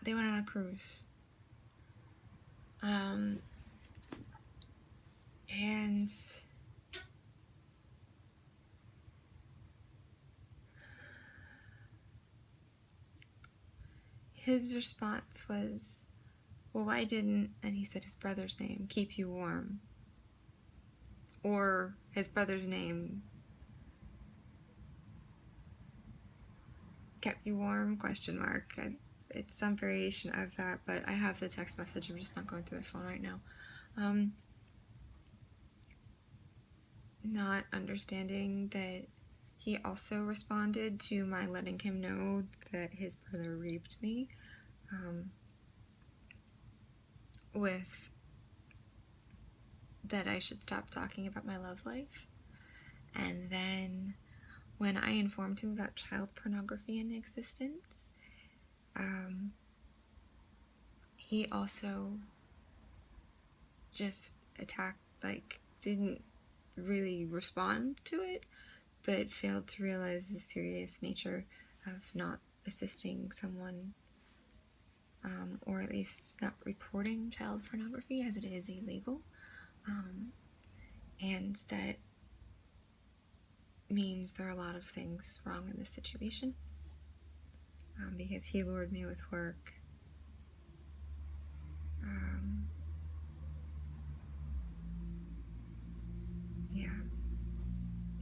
they went on a cruise. And his response was, well, why didn't, and he said his brother's name, keep you warm? Or his brother's name kept you warm, question mark. It's some variation of that, but I have the text message. I'm just not going through the phone right now. Not understanding that he also responded to my letting him know that his brother raped me, with that I should stop talking about my love life. And then when I informed him about child pornography in existence, he also just attacked, didn't really respond to it, but failed to realize the serious nature of not assisting someone, or at least not reporting child pornography, as it is illegal, and that means there are a lot of things wrong in this situation, because he lured me with work,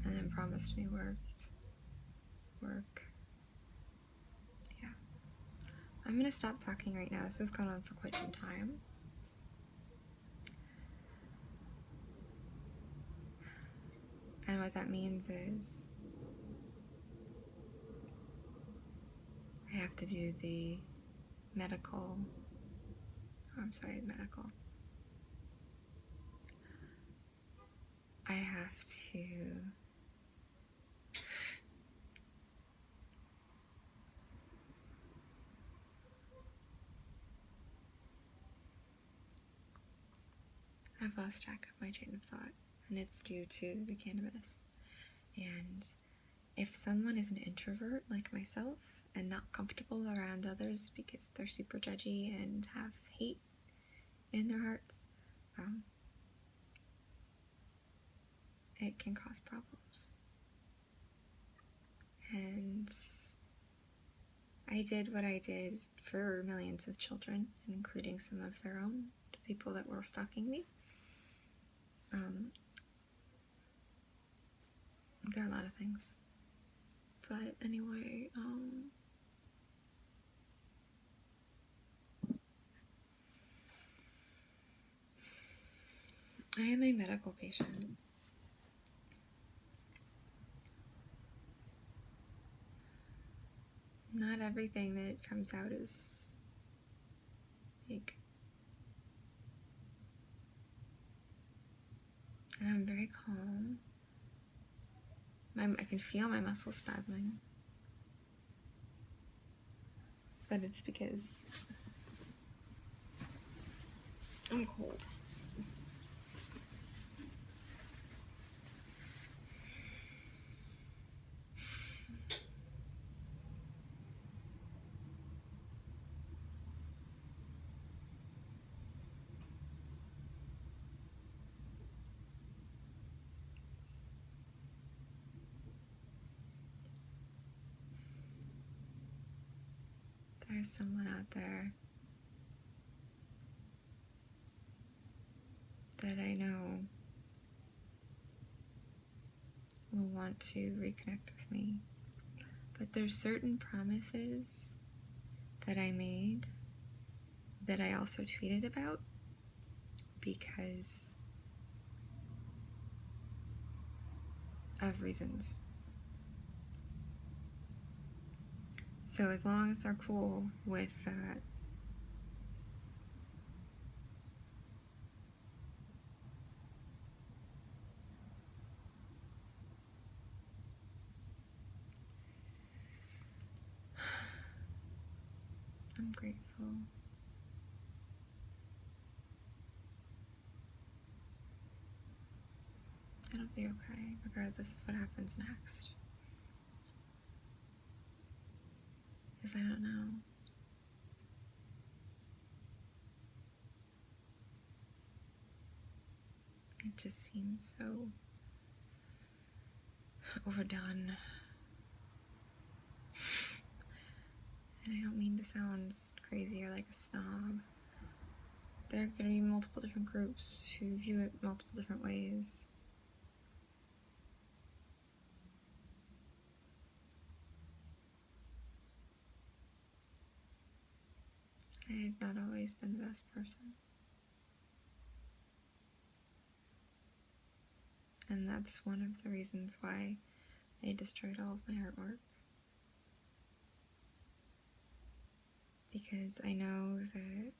and then promised me work. Yeah. I'm gonna stop talking right now. This has gone on for quite some time. And what that means is I have to do the medical. I have to I've lost track of my train of thought, and it's due to the cannabis. And if someone is an introvert like myself and not comfortable around others because they're super judgy and have hate in their hearts, it can cause problems. And I did what I did for millions of children, including some of their own, people that were stalking me. There are a lot of things. But anyway, I am a medical patient. Not everything that comes out is fake. And I'm very calm. I can feel my muscles spasming. But it's because I'm cold. There's someone out there that I know will want to reconnect with me. But there's certain promises that I made that I also tweeted about because of reasons. So as long as they're cool with that, I'm grateful. it'll be okay, regardless of what happens next. Because I don't know. It just seems so overdone. And I don't mean to sound crazy or like a snob. There are going to be multiple different groups who view it multiple different ways. I have not always been the best person. And that's one of the reasons why I destroyed all of my artwork. Because I know that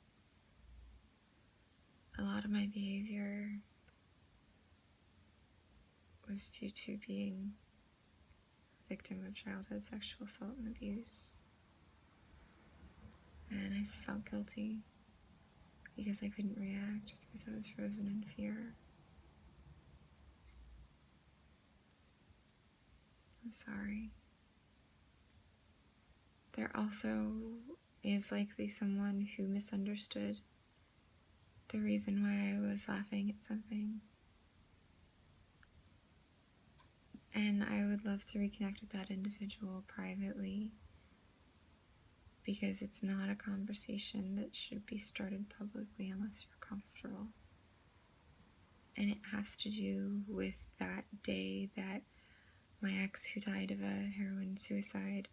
a lot of my behavior was due to being a victim of childhood sexual assault and abuse. And I felt guilty because I couldn't react, because I was frozen in fear. I'm sorry. There also is likely someone who misunderstood the reason why I was laughing at something. And I would love to reconnect with that individual privately, because it's not a conversation that should be started publicly unless you're comfortable. And it has to do with that day that my ex, who died of a heroin suicide,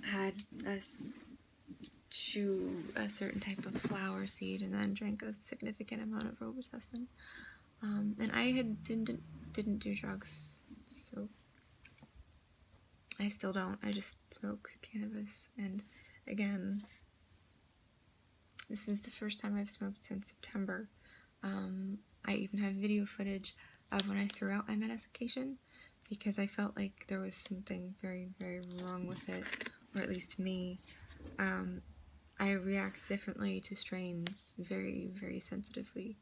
had us chew a certain type of flower seed and then drank a significant amount of Robitussin. And I didn't do drugs, so I still don't. I just smoke cannabis. And again, this is the first time I've smoked since September. I even have video footage of when I threw out my medication, because I felt like there was something very, very wrong with it, or at least me. I react differently to strains, very, very sensitively.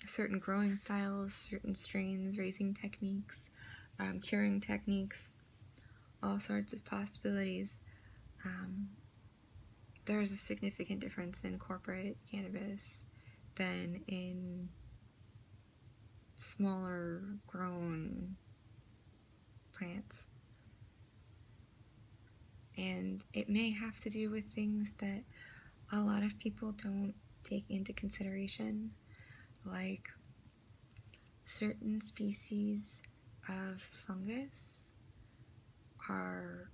Certain growing styles, certain strains, raising techniques, curing techniques, all sorts of possibilities. There is a significant difference in corporate cannabis than in smaller grown plants. And it may have to do with things that a lot of people don't take into consideration, like certain species of fungus are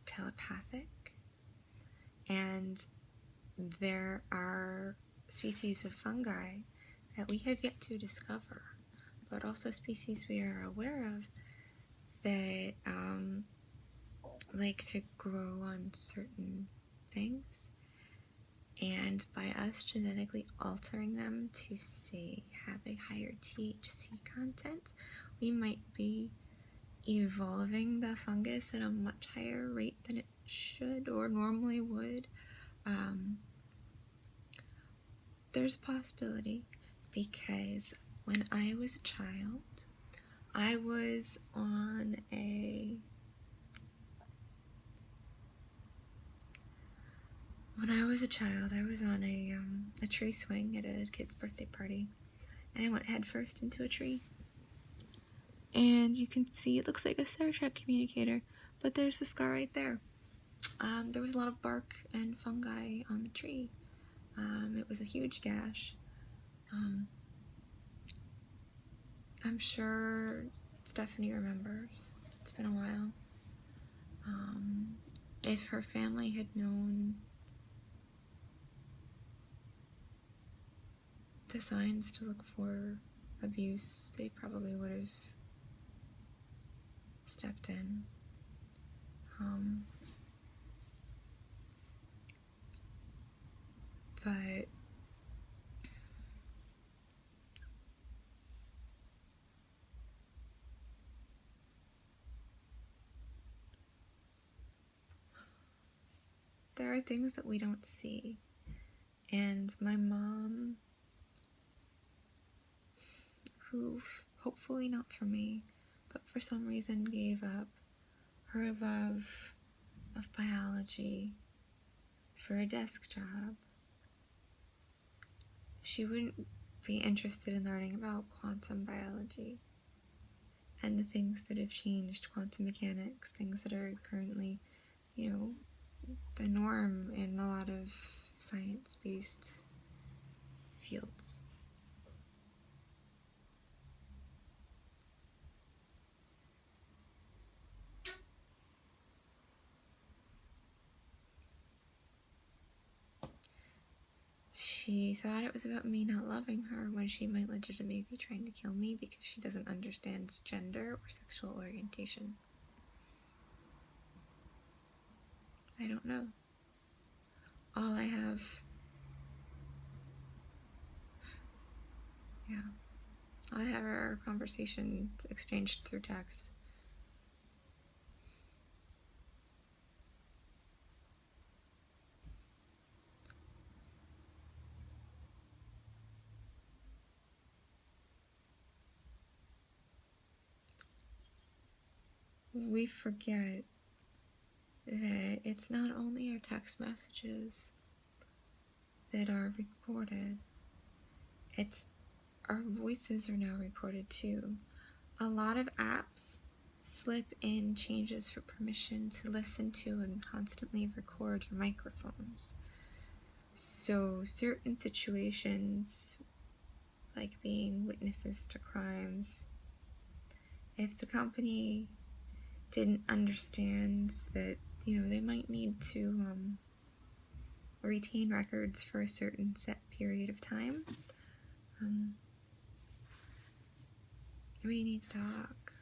telepathic, and there are species of fungi that we have yet to discover, but also species we are aware of that like to grow on certain things. And by us genetically altering them to, say, have a higher THC content, we might be evolving the fungus at a much higher rate than it should or normally would. There's a possibility, because when I was a child, I was on a tree swing at a kid's birthday party, and I went headfirst into a tree. And you can see it looks like a Star Trek communicator, but there's the scar right there. There was a lot of bark and fungi on the tree. It was a huge gash. I'm sure Stephanie remembers. It's been a while. If her family had known the signs to look for abuse, they probably would have stepped in. But there are things that we don't see. And my mom who, hopefully not for me, but for some reason gave up her love of biology for a desk job. She wouldn't be interested in learning about quantum biology and the things that have changed quantum mechanics, things that are currently, the norm in a lot of science-based fields. She thought it was about me not loving her when she might legitimately be trying to kill me because she doesn't understand gender or sexual orientation. I don't know. All I have are conversations exchanged through text. We forget that it's not only our text messages that are recorded, it's our voices are now recorded too. A lot of apps slip in changes for permission to listen to and constantly record your microphones. So certain situations, like being witnesses to crimes, if the company didn't understand that, they might need to retain records for a certain set period of time, we need to talk.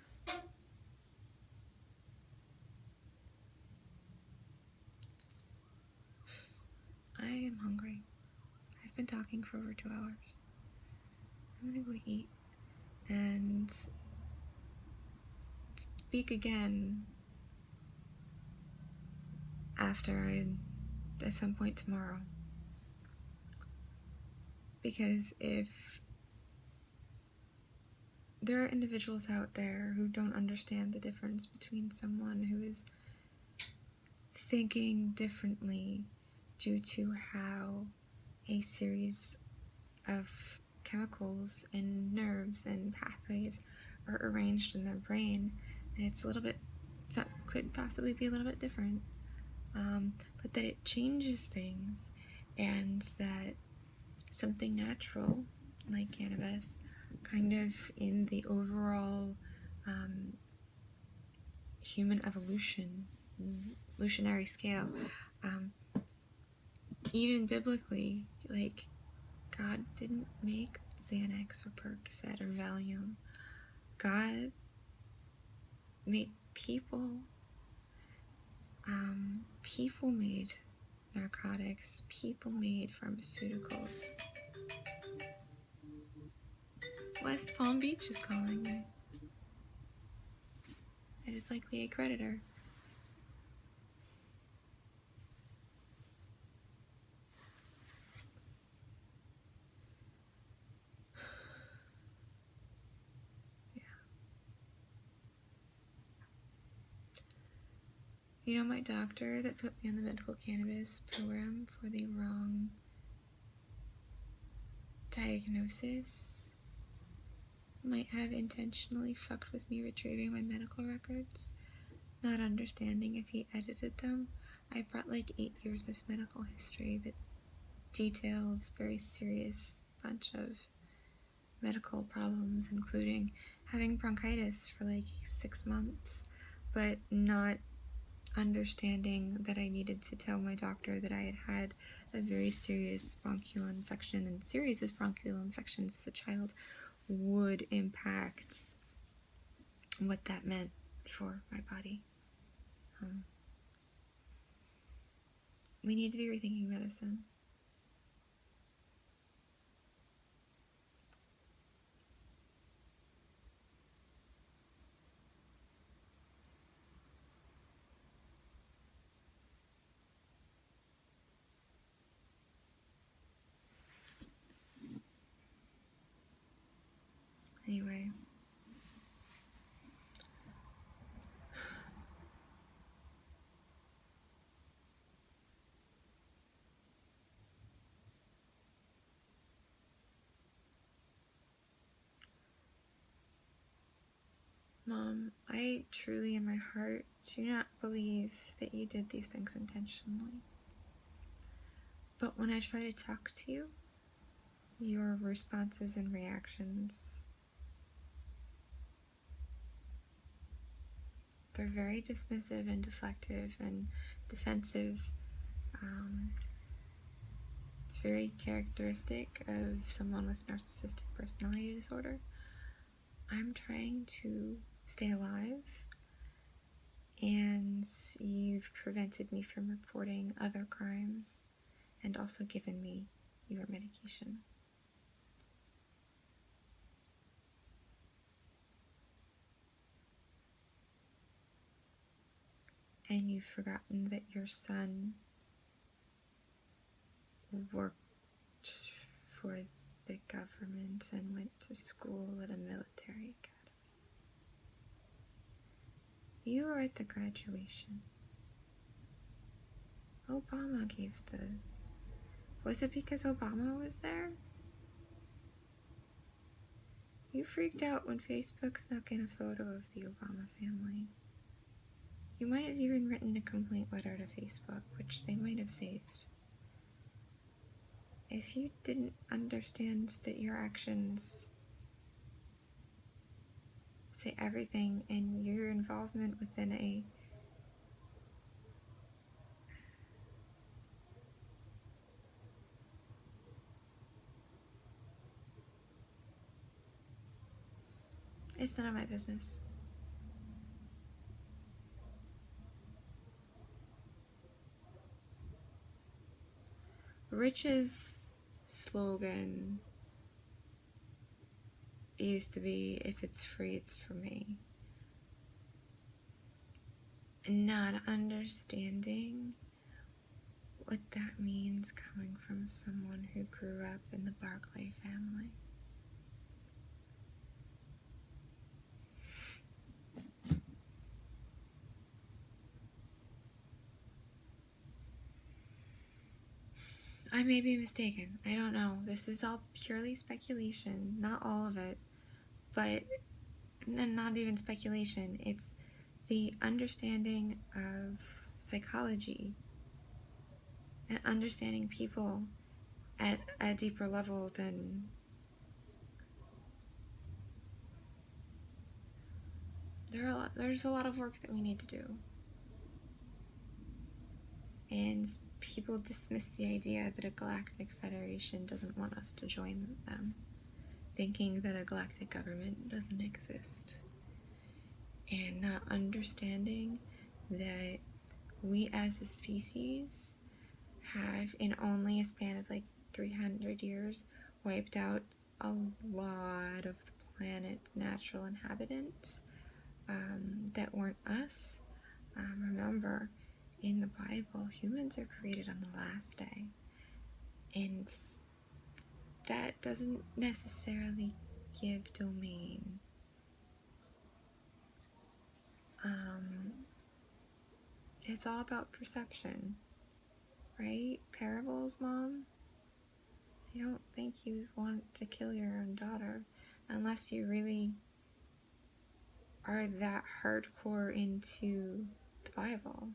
I am hungry. I've been talking for over 2 hours. I'm gonna go eat and speak again at some point tomorrow. Because if there are individuals out there who don't understand the difference between someone who is thinking differently due to how a series of chemicals and nerves and pathways are arranged in their brain, and it's could possibly be a little bit different, but that it changes things, and that something natural like cannabis, kind of in the overall human evolutionary scale, even biblically, like, God didn't make Xanax or Percocet or Valium. God made people. People made narcotics. People made pharmaceuticals. West Palm Beach is calling me. It is likely a creditor. My doctor that put me on the medical cannabis program for the wrong diagnosis might have intentionally fucked with me retrieving my medical records, not understanding if he edited them. I brought like 8 years of medical history that details very serious bunch of medical problems, including having bronchitis for like 6 months, but not understanding that I needed to tell my doctor that I had had a very serious bronchial infection, and series of bronchial infections as a child would impact what that meant for my body. We need to be rethinking medicine. Anyway. Mom, I truly in my heart do not believe that you did these things intentionally. But when I try to talk to you, your responses and reactions, they're very dismissive and deflective and defensive. Very characteristic of someone with narcissistic personality disorder. I'm trying to stay alive, and you've prevented me from reporting other crimes and also given me your medication. And you've forgotten that your son worked for the government and went to school at a military academy. You were at the graduation. Obama gave the... Was it because Obama was there? You freaked out when Facebook snuck in a photo of the Obama family. You might have even written a complaint letter to Facebook, which they might have saved. If you didn't understand that your actions say everything, and your involvement within a it's none of my business. Rich's slogan used to be, if it's free, it's for me. And not understanding what that means coming from someone who grew up in the Barclay family. I may be mistaken. I don't know. This is all purely speculation. Not all of it, but not even speculation. It's the understanding of psychology and understanding people at a deeper level than there's a lot of work that we need to do. And people dismiss the idea that a galactic federation doesn't want us to join them, thinking that a galactic government doesn't exist, and not understanding that we as a species have, in only a span of like 300 years, wiped out a lot of the planet's natural inhabitants that weren't us. Remember, in the Bible, humans are created on the last day, and that doesn't necessarily give domain. It's all about perception, right? Parables, Mom? I don't think you want to kill your own daughter unless you really are that hardcore into the Bible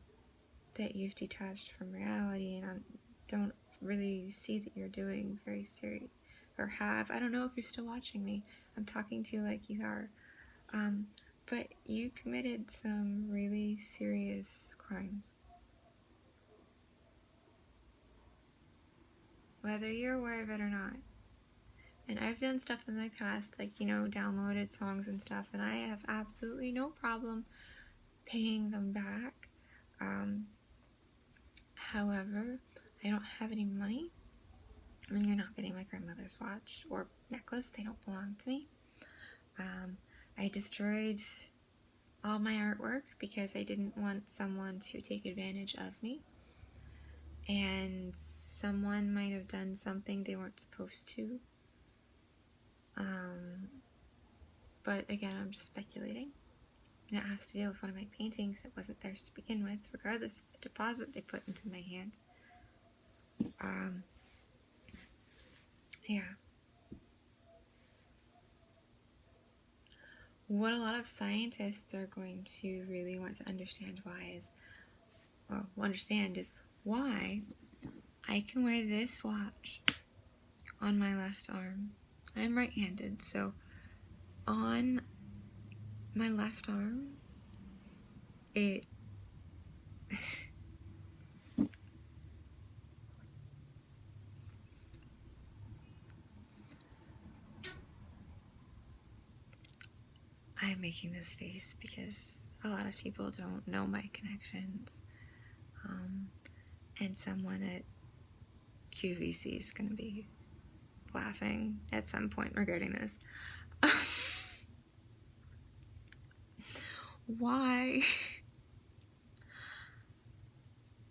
that you've detached from reality and don't really see that you're doing very serious, or have. I don't know if you're still watching me. I'm talking to you like you are. But you committed some really serious crimes. Whether you're aware of it or not. And I've done stuff in my past, like, downloaded songs and stuff, and I have absolutely no problem paying them back. However, I don't have any money, and you're not getting my grandmother's watch or necklace. They don't belong to me. I destroyed all my artwork because I didn't want someone to take advantage of me. And someone might have done something they weren't supposed to. But again, I'm just speculating. And it has to deal with one of my paintings that wasn't theirs to begin with, regardless of the deposit they put into my hand. Yeah. what a lot of scientists are going to really want to understand is why I can wear this watch on my left arm. I'm right-handed, so on my left arm, it I'm making this face because a lot of people don't know my connections, and someone at QVC is going to be laughing at some point regarding this. Why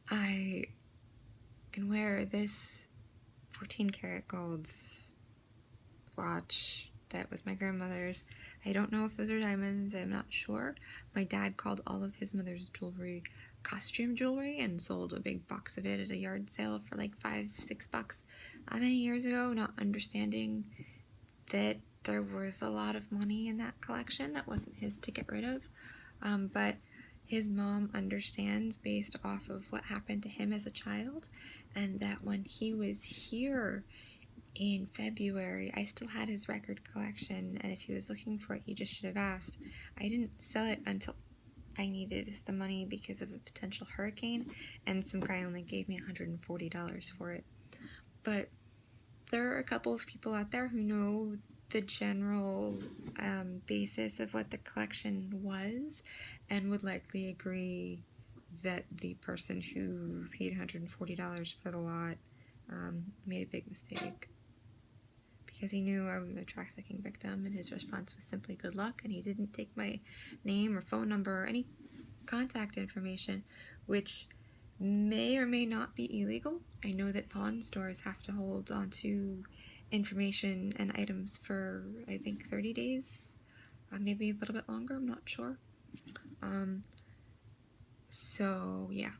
I can wear this 14 karat gold watch that was my grandmother's. I don't know if those are diamonds, I'm not sure. My dad called all of his mother's jewelry costume jewelry and sold a big box of it at a yard sale for like $5-6 many years ago, not understanding that there was a lot of money in that collection that wasn't his to get rid of. But his mom understands based off of what happened to him as a child, and that when he was here in February, I still had his record collection, and if he was looking for it, he just should have asked. I didn't sell it until I needed the money because of a potential hurricane, and some guy only gave me $140 for it. But there are a couple of people out there who know the general basis of what the collection was, and would likely agree that the person who paid $140 for the lot made a big mistake. Because he knew I was a trafficking victim, and his response was simply good luck, and he didn't take my name or phone number or any contact information, which may or may not be illegal. I know that pawn stores have to hold onto information and items for, I think, 30 days, maybe a little bit longer, I'm not sure. So, yeah.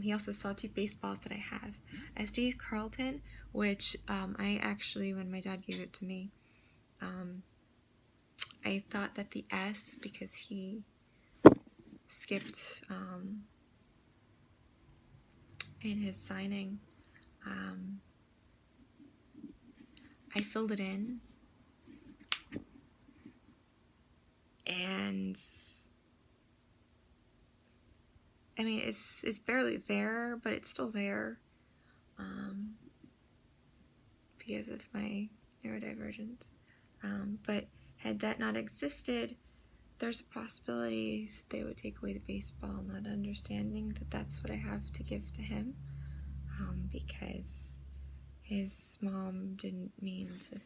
He also saw 2 baseballs that I have. A Steve Carlton, which I actually, when my dad gave it to me, I thought that the S, because he skipped in his signing, I filled it in, and I mean, it's barely there, but it's still there, because of my neurodivergence. But had that not existed, there's a possibility that they would take away the baseball, not understanding that that's what I have to give to him, because his mom didn't mean to,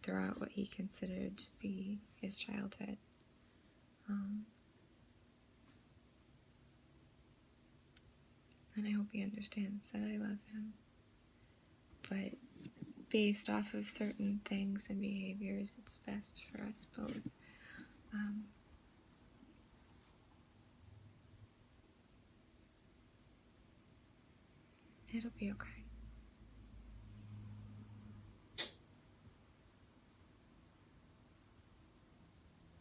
throw out what he considered to be his childhood. And I hope he understands that I love him. But based off of certain things and behaviors, it's best for us both. It'll be okay.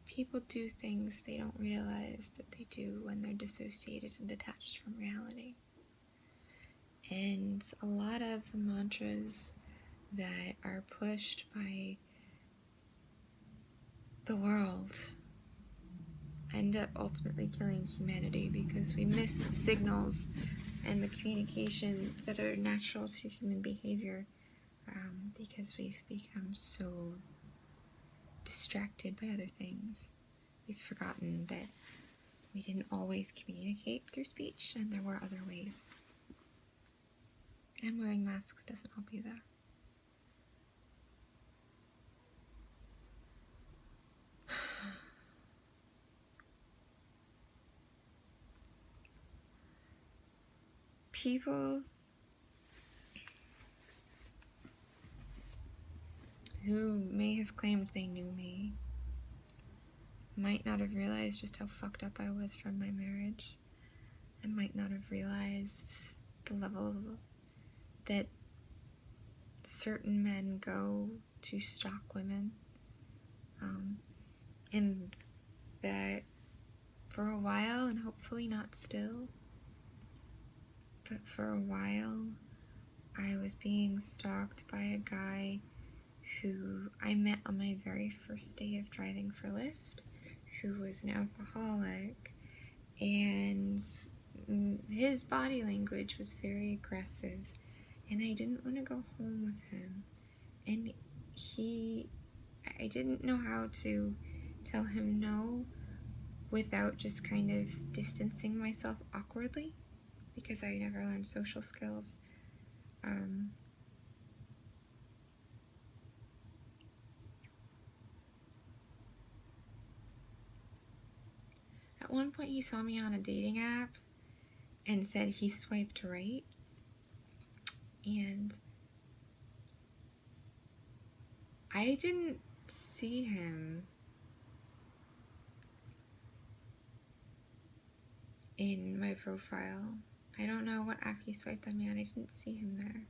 People do things they don't realize that they do when they're dissociated and detached from reality. And a lot of the mantras that are pushed by the world end up ultimately killing humanity, because we miss signals and the communication that are natural to human behavior, because we've become so distracted by other things. We've forgotten that we didn't always communicate through speech, and there were other ways. And wearing masks doesn't help either. People who may have claimed they knew me might not have realized just how fucked up I was from my marriage, and might not have realized the level that certain men go to stalk women, And that for a while, and hopefully not still, but for a while, I was being stalked by a guy who I met on my very first day of driving for Lyft, who was an alcoholic, and his body language was very aggressive, and I didn't want to go home with him. And I didn't know how to tell him no without just kind of distancing myself awkwardly, because I never learned social skills. At one point he saw me on a dating app and said he swiped right, and I didn't see him in my profile. I don't know what app he swiped on me on. I didn't see him there.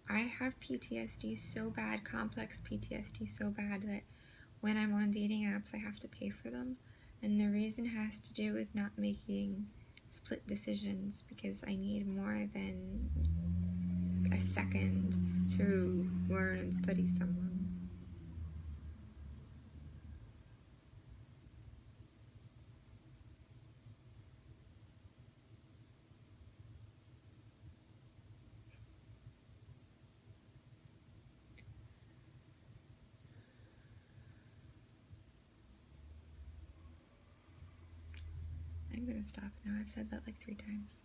I have PTSD so bad, complex PTSD so bad, that when I'm on dating apps I have to pay for them. And the reason has to do with not making split decisions, because I need more than a second to learn and study someone. I'm gonna stop now. I've said that like 3 times.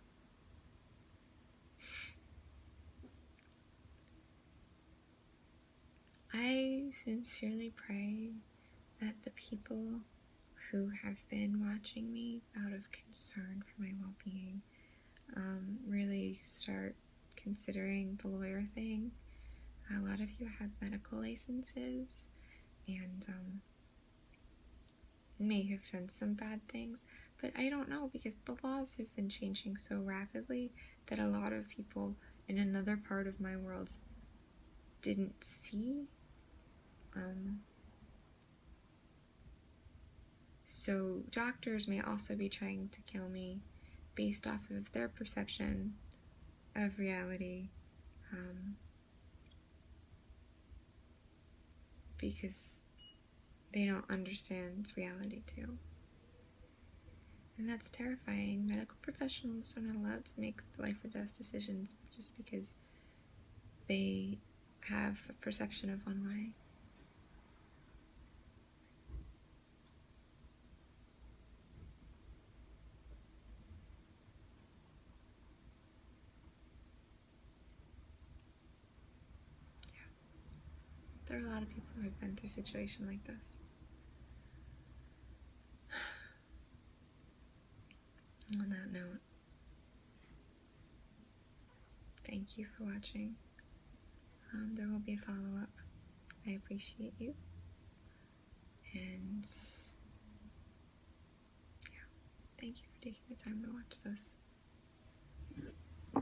I sincerely pray that the people who have been watching me out of concern for my well-being really start considering the lawyer thing. A lot of you have medical licenses and may have done some bad things, but I don't know, because the laws have been changing so rapidly that a lot of people in another part of my world didn't see. So doctors may also be trying to kill me based off of their perception of reality, because they don't understand reality too. And that's terrifying. Medical professionals are not allowed to make life or death decisions just because they have a perception of one way. There are a lot of people who have been through a situation like this. On that note, thank you for watching. There will be a follow-up. I appreciate you. And yeah, thank you for taking the time to watch this.